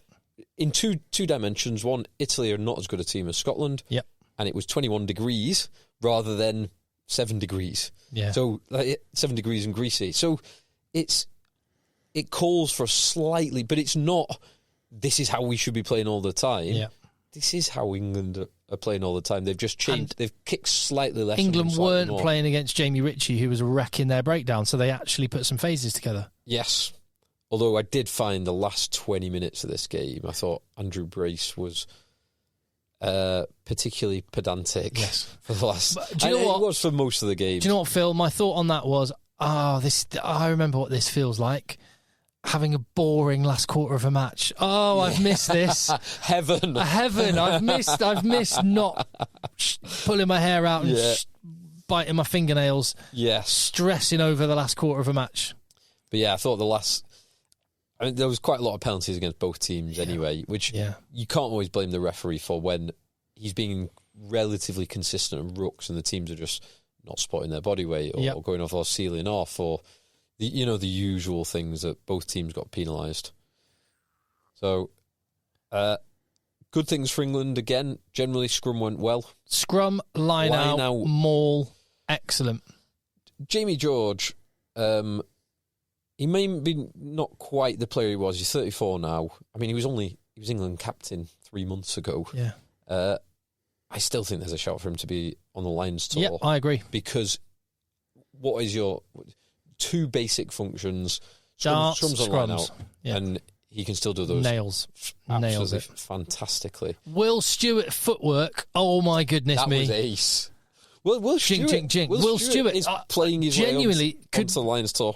In two dimensions. One, Italy are not as good a team as Scotland. Yep. And it was 21 degrees rather than 7 degrees. Yeah. So 7 degrees and greasy. So it calls for slightly, but it's not, this is how we should be playing all the time. Yeah. This is how England are playing all the time. They've just changed. They've kicked slightly less. England weren't playing against Jamie Ritchie, who was wrecking their breakdown, so they actually put some phases together. Yes. Although I did find the last 20 minutes of this game, I thought Andrew Brace was particularly pedantic. Yes. For the last. But do you know what? It was for most of the game. Do you know what, Phil? My thought on that was, I remember what this feels like. Having a boring last quarter of a match. Oh, I've missed this. Heaven. I've missed not pulling my hair out and biting my fingernails. Yes. Stressing over the last quarter of a match. But yeah, I thought there was quite a lot of penalties against both teams anyway, which you can't always blame the referee for when he's being relatively consistent in rucks and the teams are just not spotting their body weight or going off or sealing off or the usual things that both teams got penalised. So, good things for England again. Generally, scrum went well. Scrum, line out, maul, excellent. Jamie George, he may be not quite the player he was. He's 34 now. I mean, he was England captain 3 months ago. Yeah. I still think there's a shout for him to be on the Lions tour. Yeah, I agree. Because what is your two basic functions? Darts, scrums on line out, yeah. and he can still do those. Nails it fantastically. Will Stewart footwork. Oh my goodness that me! That was ace. Will Stewart, Will Stewart is playing his genuinely way onto the Lions tour.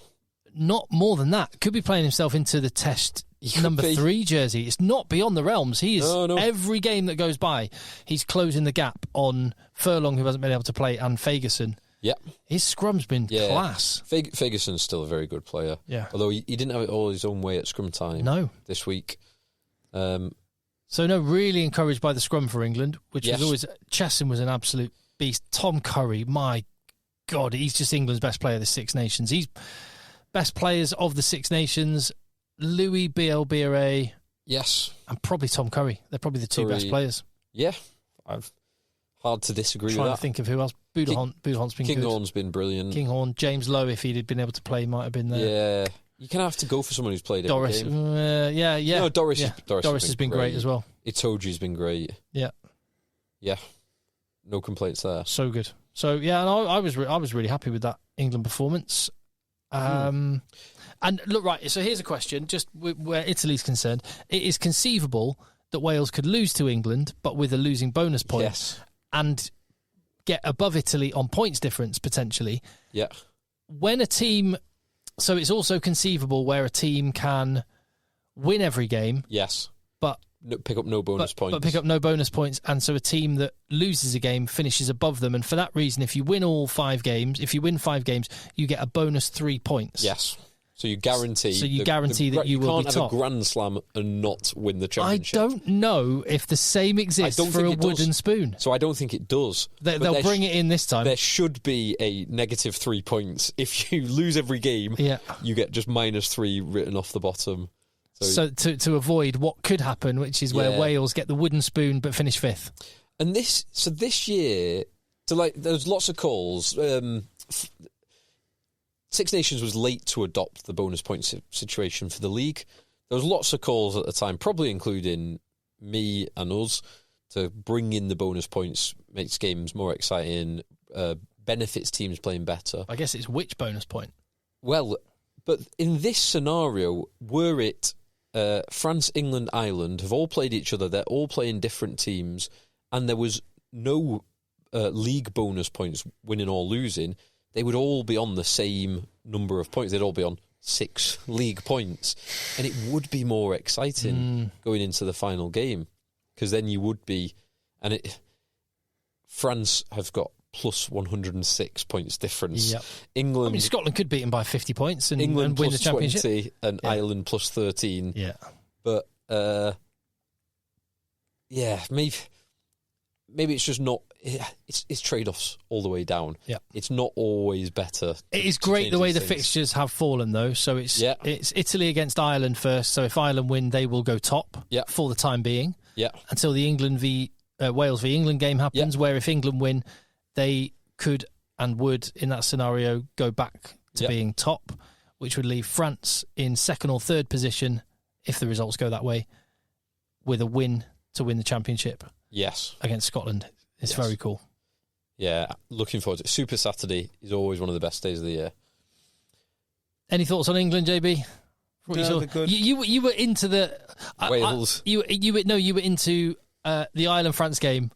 Not more than that. Could be playing himself into the Test number 3 jersey. It's not beyond the realms. He is every game that goes by, he's closing the gap on Furlong, who hasn't been able to play, and Fagerson. Yeah, his scrum's been class. Fagerson's still a very good player. Yeah, although he didn't have it all his own way at scrum time. This week. Really encouraged by the scrum for England, which was always. Chesson was an absolute beast. Tom Curry, my God, he's just England's best player of the Six Nations. He's best players of the Six Nations. Louis Bielbiere, yes, and probably Tom Curry. They're probably the two best players. Yeah, I've hard to disagree with that. Trying to think of who else. Budahont's been good. Kinghorn's been brilliant. Kinghorn, James Lowe, if he'd been able to play, might have been there. Yeah, you kind of have to go for someone who's played Doris. every game. No, Doris has been great as well. Itoji's been great. Yeah, no complaints there. So good. So yeah, and I was really happy with that England performance. And look, right, so here's a question, just where Italy's concerned. It is conceivable that Wales could lose to England, but with a losing bonus point, and get above Italy on points difference, potentially. Yeah. When a team... So it's also conceivable where a team can win every game. Yes. But pick up no bonus points. But pick up no bonus points. And so a team that loses a game finishes above them. And for that reason, if you win 5 games, you get a bonus 3 points. Yes. So you guarantee. That you will be top. You can't have a Grand Slam and not win the championship. I don't know if the same exists for a wooden spoon. So I don't think it does. They'll bring it in this time. There should be a negative 3 points. If you lose every game, you get just -3 written off the bottom. So to avoid what could happen, which is where Wales get the wooden spoon but finish 5th. And this year, there's lots of calls. Six Nations was late to adopt the bonus point situation for the league. There was lots of calls at the time, probably including me and us, to bring in the bonus points, makes games more exciting, benefits teams playing better. I guess it's which bonus point? Well, but in this scenario, were it France, England, Ireland have all played each other, they're all playing different teams, and there was no league bonus points winning or losing, they would all be on the same number of points. They'd all be on 6 league points. And it would be more exciting going into the final game, because then you would be... France have got plus 106 points difference. Yep. England... Scotland could beat them by 50 points and England win the championship. 20 and Ireland plus 13. Yeah. But, maybe it's just not... It's trade-offs all the way down. Yeah. It's not always better. It is great the way the fixtures have fallen, though. So it's Italy against Ireland first. So if Ireland win, they will go top for the time being. Yeah. Until the Wales v England game happens, where if England win, they could and would, in that scenario, go back to being top, which would leave France in 2nd or 3rd position, if the results go that way, with a win to win the championship. Yes. Against Scotland. It's very cool. Yeah, looking forward to it. Super Saturday is always one of the best days of the year. Any thoughts on England, JB? No, they're good. You were into the Wales. You were into the Ireland France game,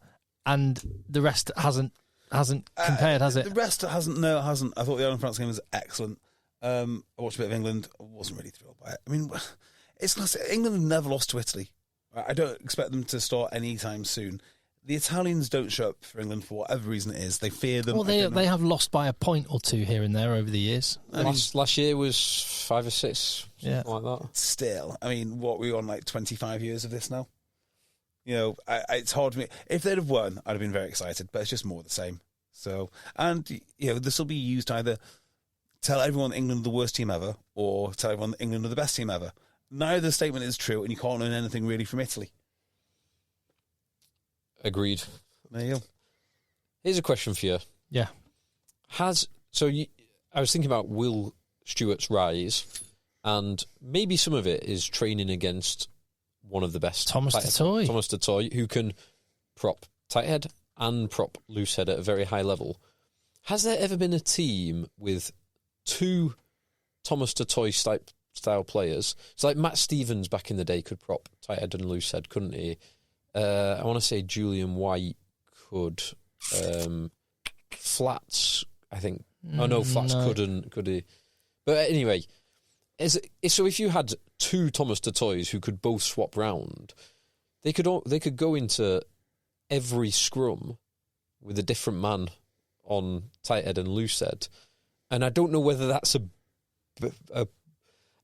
and the rest hasn't compared, has it? The rest hasn't. No, it hasn't. I thought the Ireland France game was excellent. I watched a bit of England. I wasn't really thrilled by it. I mean, it's not. England have never lost to Italy. I don't expect them to start anytime soon. The Italians don't show up for England for whatever reason it is. They fear them. Well, they have lost by a point or two here and there over the years. Last year was 5 or 6, something like that. Still, I mean, what we on 25 years of this now? You know, it's hard for me. If they'd have won, I'd have been very excited. But it's just more the same. So, and this will be used to either tell everyone England are the worst team ever, or tell everyone that England are the best team ever. Neither statement is true, and you can't learn anything really from Italy. Agreed. There you go. Here's a question for you. Yeah. I was thinking about Will Stewart's rise, and maybe some of it is training against one of the best. Thomas Dutoit, who can prop tight head and prop loose head at a very high level. Has there ever been a team with 2 Thomas Dutoit style players? It's like Matt Stevens back in the day could prop tight head and loose head, couldn't he? I want to say Julian White could. Flats, I think. Flats couldn't, could he? But anyway, so if you had 2 Thomas Dutoits who could both swap round, they could go into every scrum with a different man on tight head and loose head, and I don't know whether that's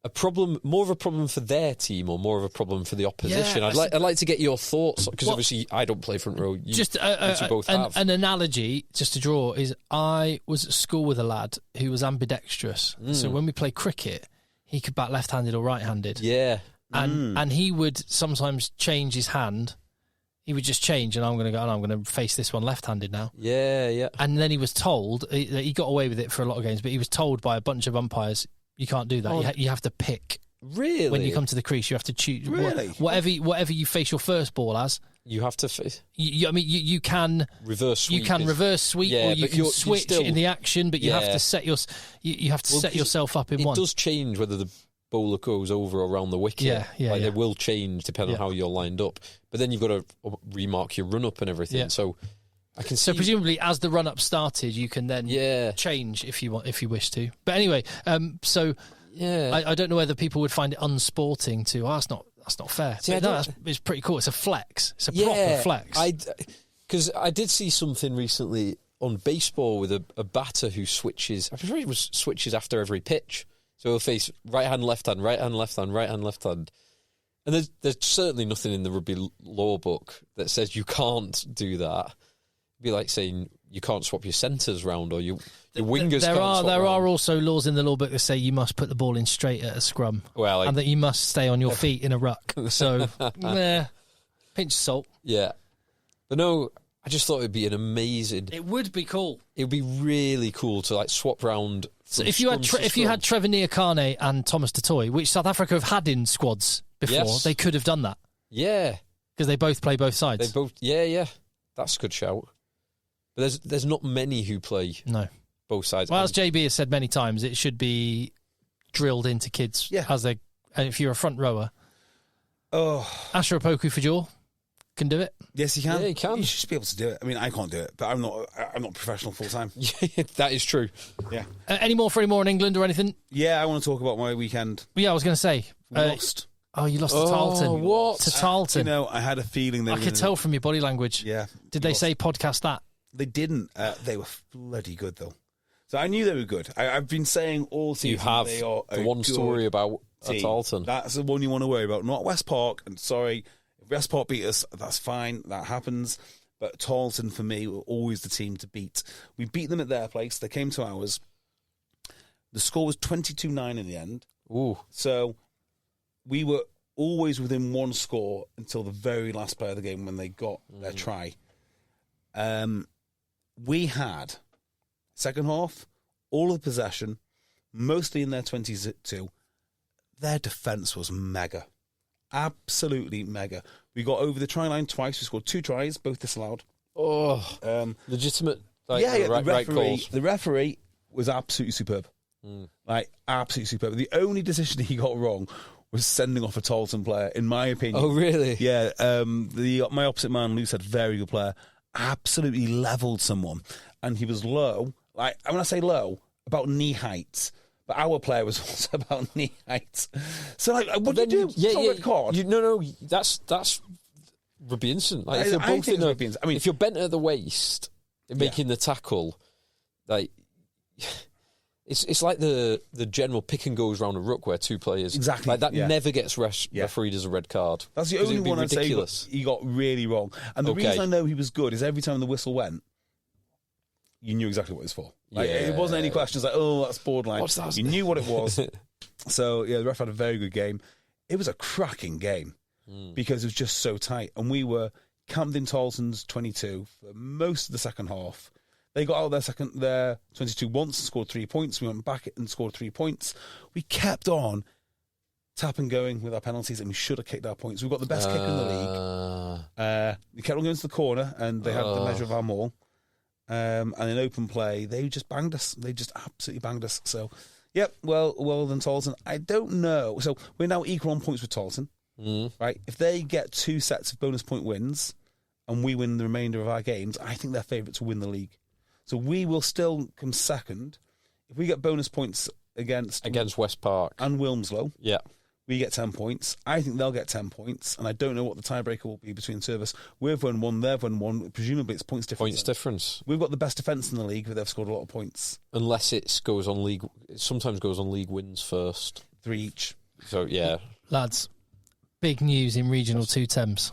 a problem, more of a problem for their team or more of a problem for the opposition. Yeah, I'd like to get your thoughts, because obviously I don't play front row. You both have. An analogy, just to draw, is I was at school with a lad who was ambidextrous. So when we play cricket, he could bat left-handed or right-handed. Yeah. And he would sometimes change his hand. He would just change, and I'm going to face this one left-handed now. Yeah. And then he was told, he got away with it for a lot of games, but he was told by a bunch of umpires, you can't do that. You have to pick. Really? When you come to the crease, you have to choose. Really? Whatever you face your first ball as, You have to. You can reverse sweep. You can reverse sweep, or you can switch in the action, but you have to set set yourself up in one. It does change whether the bowler goes over or around the wicket. They will change depending on how you're lined up. But then you've got to remark your run up and everything. Yeah. So I can see. So presumably, as the run up started, you can then change if you wish to. But anyway, I don't know whether people would find it unsporting to. That's not fair. See, it's pretty cool. It's a flex. It's a proper flex. Because I did see something recently on baseball with a batter who switches. I'm sure it was switches after every pitch. So he'll face right hand, left hand, right hand, left hand, right hand, left hand. And there's certainly nothing in the rugby law book that says you can't do that. It'd be like saying you can't swap your centres round or your wingers can't swap There round. are also laws in the law book that say you must put the ball in straight at a scrum, and that you must stay on your feet in a ruck. So, pinch of salt. Yeah. But no, I just thought it would be an amazing... It would be cool. It would be really cool to swap round... So if you had Trevor Niakane and Thomas Tatoy, which South Africa have had in squads before, they could have done that. Yeah. Because they both play both sides. They both... Yeah. That's a good shout. But there's not many who play both sides. Well, as JB has said many times, it should be drilled into kids as they... And if you're a front rower... Asher Opoku Fajor can do it. Yes, he can. Yeah, he can. You should be able to do it. I mean, I can't do it, but I'm not professional full time. That is true. Yeah. Any more in England or anything? Yeah, I want to talk about my weekend. Yeah, I was going to say. We lost. Oh, you lost to Tarleton. What? To Tarleton. I had a feeling I could tell from your body language. Yeah. Did they say podcast that? They didn't. They were bloody good, though. So I knew they were good. I've been saying all season you have they are the one story about Tarleton. That's the one you want to worry about, not West Park. And sorry, if West Park beat us, that's fine. That happens. But Tarleton, for me, were always the team to beat. We beat them at their place. They came to ours. The score was 22-9 in the end. Ooh. So we were always within one score until the very last play of the game when they got their try. We had, second half, all of the possession, mostly in their 22. Their defence was mega. Absolutely mega. We got over the try line twice. We scored 2 tries, both disallowed. Legitimate. The referee was absolutely superb. Absolutely superb. The only decision he got wrong was sending off a Tarleton player, in my opinion. Oh, really? Yeah. My opposite man, Lou, said very good player. Absolutely levelled someone. And he was low. When I say low, about knee height. But our player was also about knee height. So, what do you do? Red card? That's rugby instant. If you're both if you're bent at the waist, making the tackle, it's like the general pick and goes round a ruck where 2 players exactly never gets refereed as a red card. That's the only one I'd say he got really wrong. And the reason I know he was good is every time the whistle went, you knew exactly what it was for. It wasn't any questions that's borderline. What's that? You knew what it was. So, the ref had a very good game. It was a cracking game because it was just so tight. And we were camped in Tarleton's 22 for most of the second half. They got out of their 22 once and scored 3 points. We went back and scored 3 points. We kept on tap and going with our penalties, and we should have kicked our points. We've got the best kick in the league. We kept on going to the corner, and they had the measure of our maul. And in open play, they just banged us. They just absolutely banged us. So, well done, Tarleton. I don't know. So we're now equal on points with Tarleton, right? If they get 2 sets of bonus point wins, and we win the remainder of our games, I think they're favourite to win the league. So we will still come second. If we get bonus points against West Park and Wilmslow, we get 10 points. I think they'll get 10 points, and I don't know what the tiebreaker will be between service. We've won 1, they've won 1. Presumably it's points difference. We've got the best defence in the league, but they've scored a lot of points. Unless it sometimes goes on league wins first. 3 each. So, yeah. Lads, big news in Regional 2 Thames.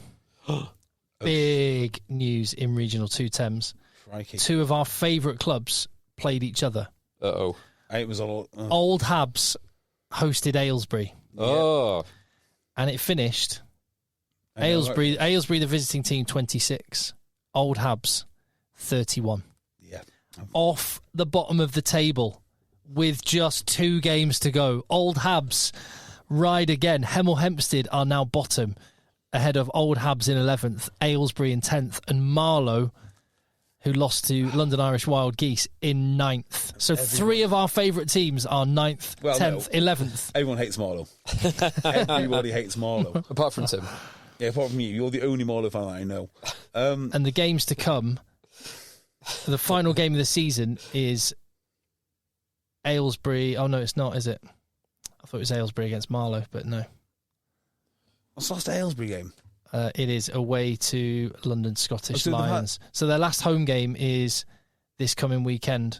Big news in Regional 2 Thames. Crikey. 2 of our favourite clubs played each other. It was all... Old Habs hosted Aylesbury. And it finished Aylesbury, the visiting team, 26. Old Habs, 31. Yeah. Off the bottom of the table with just 2 games to go. Old Habs ride again. Hemel Hempstead are now bottom. ahead of Old Habs in 11th, Aylesbury in 10th, and Marlow, who lost to London Irish Wild Geese, in 9th. So three of our favourite teams are 9th, 10th, 11th. Everyone hates Marlow. Everybody hates Marlow. Apart from Tim. Yeah, apart from you. You're the only Marlow fan that I know. And the games to come, the final game of the season is Aylesbury. Oh, no, it's not, is it? I thought it was Aylesbury against Marlow, but no. What's the last Aylesbury game? It is away to London Scottish Lions. So their last home game is this coming weekend.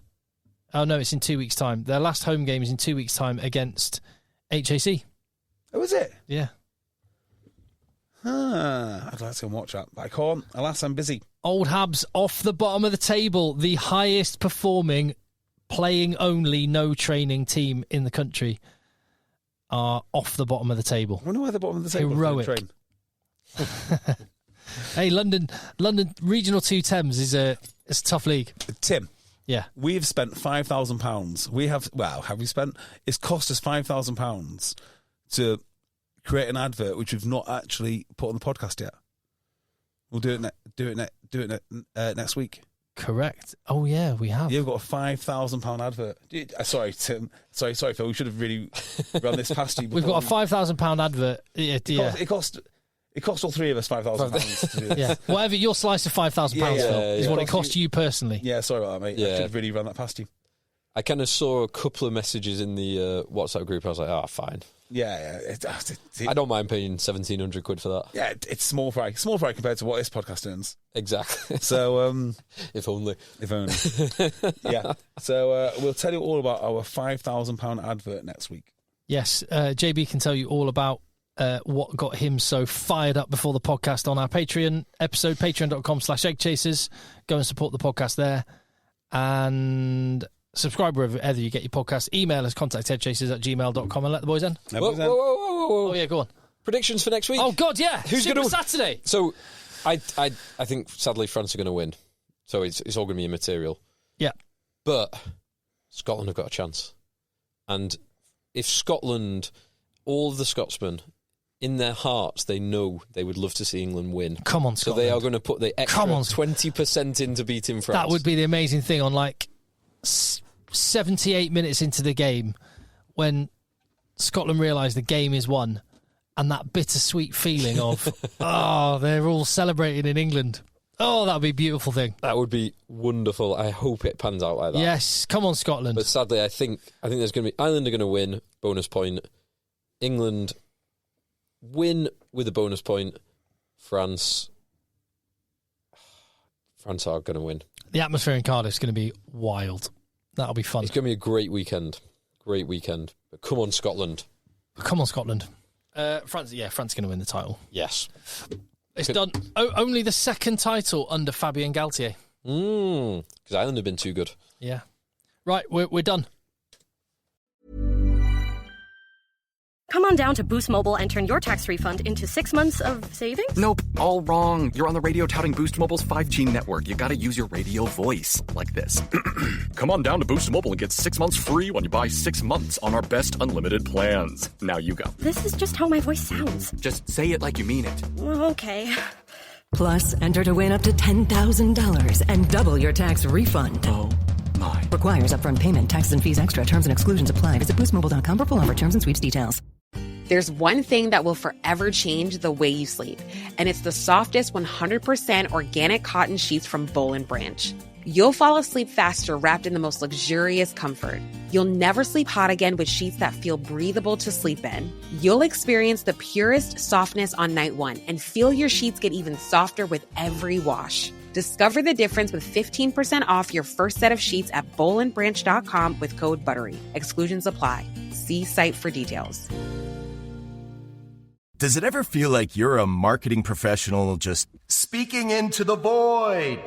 Oh, no, it's in 2 weeks' time. Their last home game is in 2 weeks' time against HAC. Oh, is it? Yeah. I'd like to go and watch that, but I can't. Alas, I'm busy. Old Habs off the bottom of the table, the highest performing, playing only, no training team in the country, are off the bottom of the table. I wonder why the bottom of the table. Heroic. Hey, London Regional 2 Thames is a tough league. Tim. Yeah. We've spent £5,000. Have we spent? It's cost us £5,000 to create an advert which we've not actually put on the podcast yet. We'll do it next week. Correct. Oh yeah, we have. You've got a £5,000 advert. Sorry, Tim. Sorry, Phil. We should have really run this past you. We've got a £5,000 advert. It cost all three of us £5,000 to do this. Yeah, whatever your slice of £5,000 is what it cost you personally. Yeah, sorry about that, mate. Yeah. I should have really run that past you. I kind of saw a couple of messages in the WhatsApp group. I was like, fine. Yeah. I don't mind paying 1,700 quid for that. Yeah, it's small fry compared to what this podcast earns. Exactly. So, if only. Yeah. So we'll tell you all about our £5,000 advert next week. Yes, JB can tell you all about what got him so fired up before the podcast on our Patreon episode, patreon.com/EggChasers. Go and support the podcast there. And subscribe wherever you get your podcast. Email us, contact@eggchasers@gmail.com, and let the boys in. Whoa. Oh, yeah, go on. Predictions for next week? Oh, God, yeah. Who's going to Saturday? So, I think, sadly, France are going to win. So, it's all going to be immaterial. Yeah. But Scotland have got a chance. And if Scotland, all of the Scotsmen, in their hearts, they know they would love to see England win. Come on, Scotland. So they are going to put the extra 20% into beating France. That would be the amazing thing on 78 minutes into the game when Scotland realise the game is won and that bittersweet feeling of, they're all celebrating in England. Oh, that would be a beautiful thing. That would be wonderful. I hope it pans out like that. Yes, come on, Scotland. But sadly, I think there's going to be Ireland are going to win, bonus point. England win with a bonus point. France are going to win. The atmosphere in Cardiff is going to be wild. That'll be fun. It's going to be a great weekend. But come on, Scotland. France going to win the title. Yes. It's done. Only the second title under Fabien Galtier. Because Ireland have been too good. Yeah. Right, we're done. Come on down to Boost Mobile and turn your tax refund into 6 months of savings? Nope, all wrong. You're on the radio touting Boost Mobile's 5G network. You gotta use your radio voice, like this. Come on down to Boost Mobile and get 6 months free when you buy 6 months on our best unlimited plans. Now you go. This is just how my voice sounds. Just say it like you mean it. Okay. Plus, enter to win up to $10,000 and double your tax refund. Oh, my. Requires upfront payment. Taxes and fees extra. Terms and exclusions apply. Visit boostmobile.com for full offer terms and sweeps details. There's one thing that will forever change the way you sleep, and it's the softest 100% organic cotton sheets from Boll & Branch. You'll fall asleep faster wrapped in the most luxurious comfort. You'll never sleep hot again with sheets that feel breathable to sleep in. You'll experience the purest softness on night one and feel your sheets get even softer with every wash. Discover the difference with 15% off your first set of sheets at bollandbranch.com with code BUTTERY. Exclusions apply. See site for details. Does it ever feel like you're a marketing professional just speaking into the void?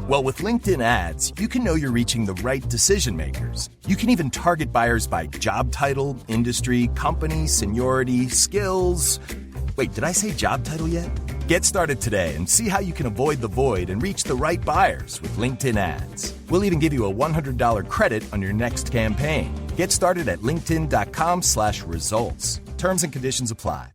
Well, with LinkedIn ads, you can know you're reaching the right decision makers. You can even target buyers by job title, industry, company, seniority, skills. Wait, did I say job title yet? Get started today and see how you can avoid the void and reach the right buyers with LinkedIn ads. We'll even give you a $100 credit on your next campaign. Get started at linkedin.com/results. Terms and conditions apply.